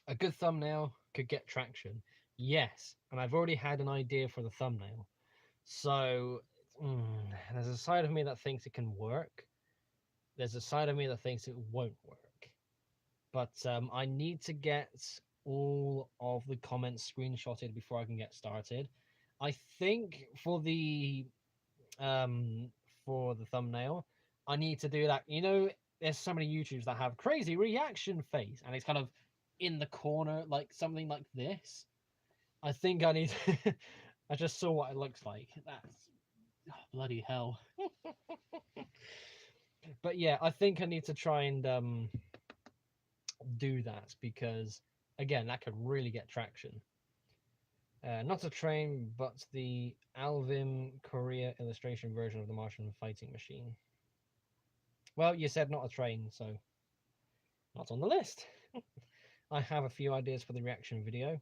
A good thumbnail could get traction. Yes, and I've already had an idea for the thumbnail. So, there's a side of me that thinks it can work. There's a side of me that thinks it won't work. But I need to get all of the comments screenshotted before I can get started. I think for the thumbnail, I need to do that. You know, there's so many YouTubers that have crazy reaction face, and it's kind of in the corner, like something like this. I think I need. I just saw what it looks like. That's bloody hell. But yeah, I think I need to try and do that because again, that could really get traction. Not a train, but the Alvin Korea illustration version of the Martian fighting machine. Well, you said not a train, so not on the list. I have a few ideas for the reaction video.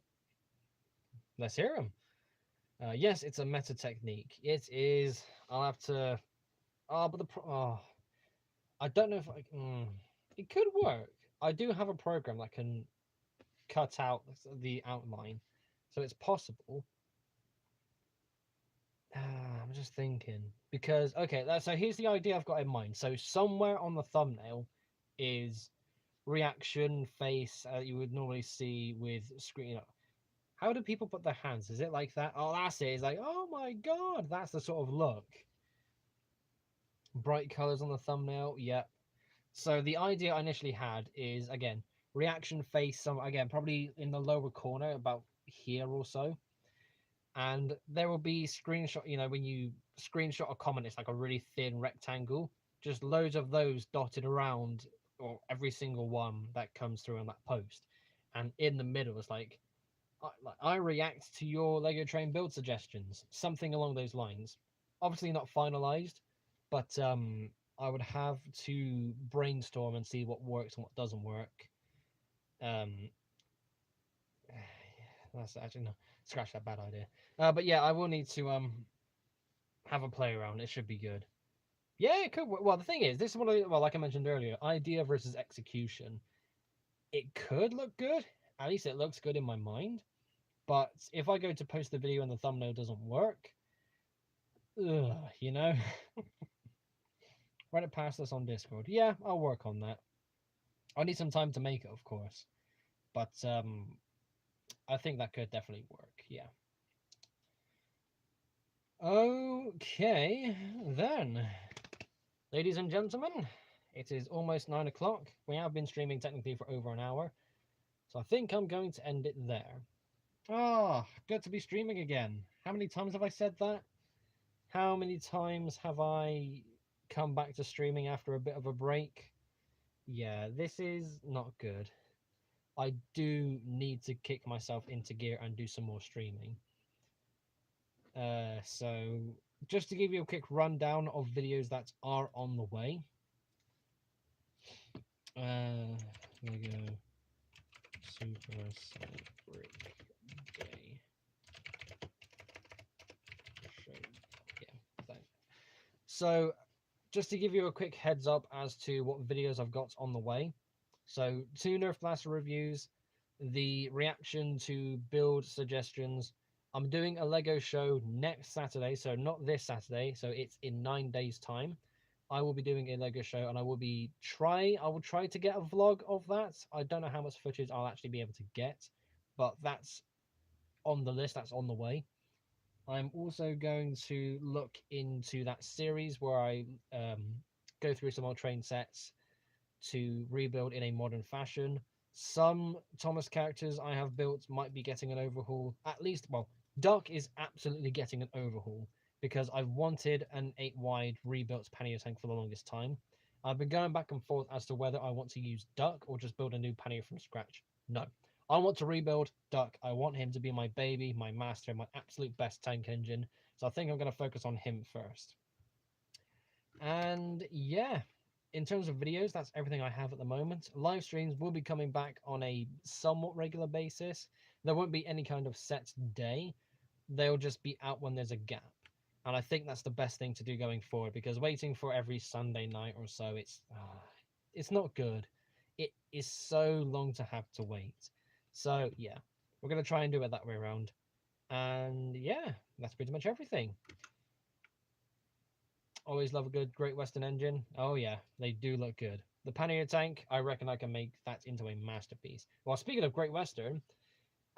Let's hear them. Yes, it's a meta technique. It is. I'll have to. I don't know if it could work. I do have a program that can cut out the outline, so it's possible. I'm just thinking because okay, so here's the idea I've got in mind. So somewhere on the thumbnail is reaction face you would normally see with screen. How do people put their hands? Is it like that? Oh, that's it. It's like, oh my god, that's the sort of look. Bright colors on the thumbnail. Yep. So the idea I initially had is again reaction face. Some again probably in the lower corner, about here or so. And there will be screenshot, you know, when you screenshot a comment, it's like a really thin rectangle, just loads of those dotted around, or every single one that comes through on that post. And in the middle is like I react to your Lego train build suggestions, something along those lines. Obviously not finalized, but I would have to brainstorm and see what works and what doesn't work. That's actually no, scratch that bad idea. But yeah, I will need to have a play around. It should be good. Yeah, it could work. Well, the thing is, this is one of the, well, like I mentioned earlier, idea versus execution. It could look good. At least it looks good in my mind. But if I go to post the video and the thumbnail doesn't work, you know, run it past us on Discord. Yeah, I'll work on that. I need some time to make it, of course. But I think that could definitely work. Yeah. Okay, then. Ladies and gentlemen, it is almost 9 o'clock. We have been streaming technically for over an hour. So I think I'm going to end it there. Ah, good to be streaming again. How many times have I said that? How many times have I come back to streaming after a bit of a break? Yeah, this is not good. I do need to kick myself into gear and do some more streaming. So just to give you a quick rundown of videos that are on the way. Lego Super Sonic Brick Day. Yeah. So just to give you a quick heads up as to what videos I've got on the way. So 2 Nerf Blaster reviews, the reaction to build suggestions. I'm doing a Lego show next Saturday, so not this Saturday, so it's in 9 days time. I will be doing a Lego show and I will try to get a vlog of that. I don't know how much footage I'll actually be able to get, but that's on the list, that's on the way. I'm also going to look into that series where I go through some old train sets to rebuild in a modern fashion. Some Thomas characters I have built might be getting an overhaul. At least, well, Duck is absolutely getting an overhaul because I've wanted an 8 wide rebuilt pannier tank for the longest time. I've been going back and forth as to whether I want to use Duck or just build a new pannier from scratch. No, I want to rebuild Duck. I want him to be my baby, my master, my absolute best tank engine. So I think I'm going to focus on him first. And yeah, in terms of videos, that's everything I have at the moment. Live streams will be coming back on a somewhat regular basis. There won't be any kind of set day. They'll just be out when there's a gap. And I think that's the best thing to do going forward, because waiting for every Sunday night or so, it's not good. It is so long to have to wait. So yeah, we're going to try and do it that way around. And yeah, that's pretty much everything. Always love a good Great Western engine. Oh yeah, they do look good. The pannier tank, I reckon I can make that into a masterpiece. Well, speaking of Great Western,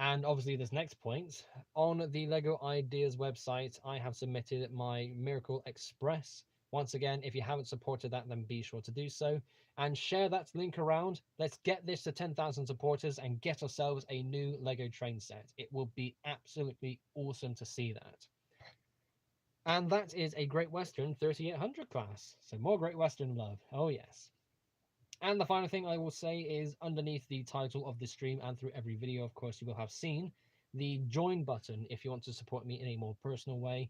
and obviously this next point, on the LEGO Ideas website, I have submitted my Miracle Express. Once again, if you haven't supported that, then be sure to do so. And share that link around. Let's get this to 10,000 supporters and get ourselves a new LEGO train set. It will be absolutely awesome to see that. And that is a Great Western 3800 class. So more Great Western love. Oh, yes. And the final thing I will say is underneath the title of the stream and through every video, of course, you will have seen the join button if you want to support me in a more personal way.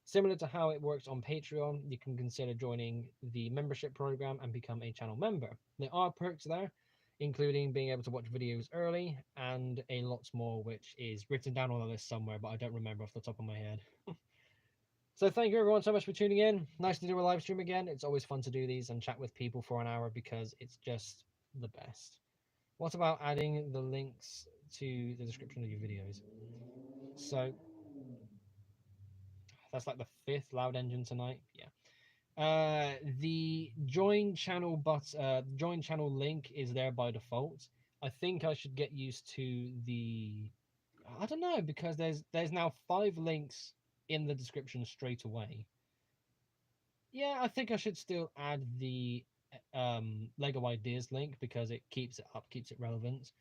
Similar to how it works on Patreon, you can consider joining the membership program and become a channel member. There are perks there, including being able to watch videos early and a lot more, which is written down on the list somewhere, but I don't remember off the top of my head. So thank you everyone so much for tuning in. Nice to do a live stream again. It's always fun to do these and chat with people for an hour because it's just the best. What about adding the links to the description of your videos? So that's like the 5th loud engine tonight. Yeah. The join channel join channel link is there by default. I think I should get used to the, I don't know, because there's now 5 links in the description straight away. Yeah, I think I should still add the Lego Ideas link because it keeps it up, keeps it relevant.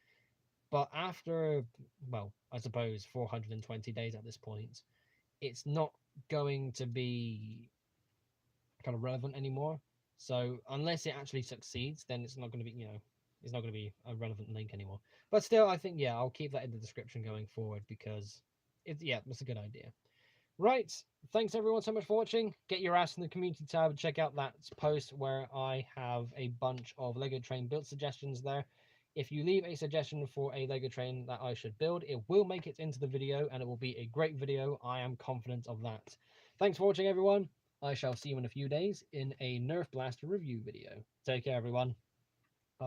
But after, well, I suppose 420 days at this point, it's not going to be kind of relevant anymore. So unless it actually succeeds, then it's not going to be, it's not going to be a relevant link anymore. But still, I think, yeah, I'll keep that in the description going forward because that's a good idea. Right, thanks everyone so much for watching. Get your ass in the community tab and check out that post where I have a bunch of Lego train build suggestions there. If you leave a suggestion for a Lego train that I should build, it will make it into the video and it will be a great video. I am confident of that. Thanks for watching everyone. I shall see you in a few days in a Nerf Blaster review video. Take care everyone.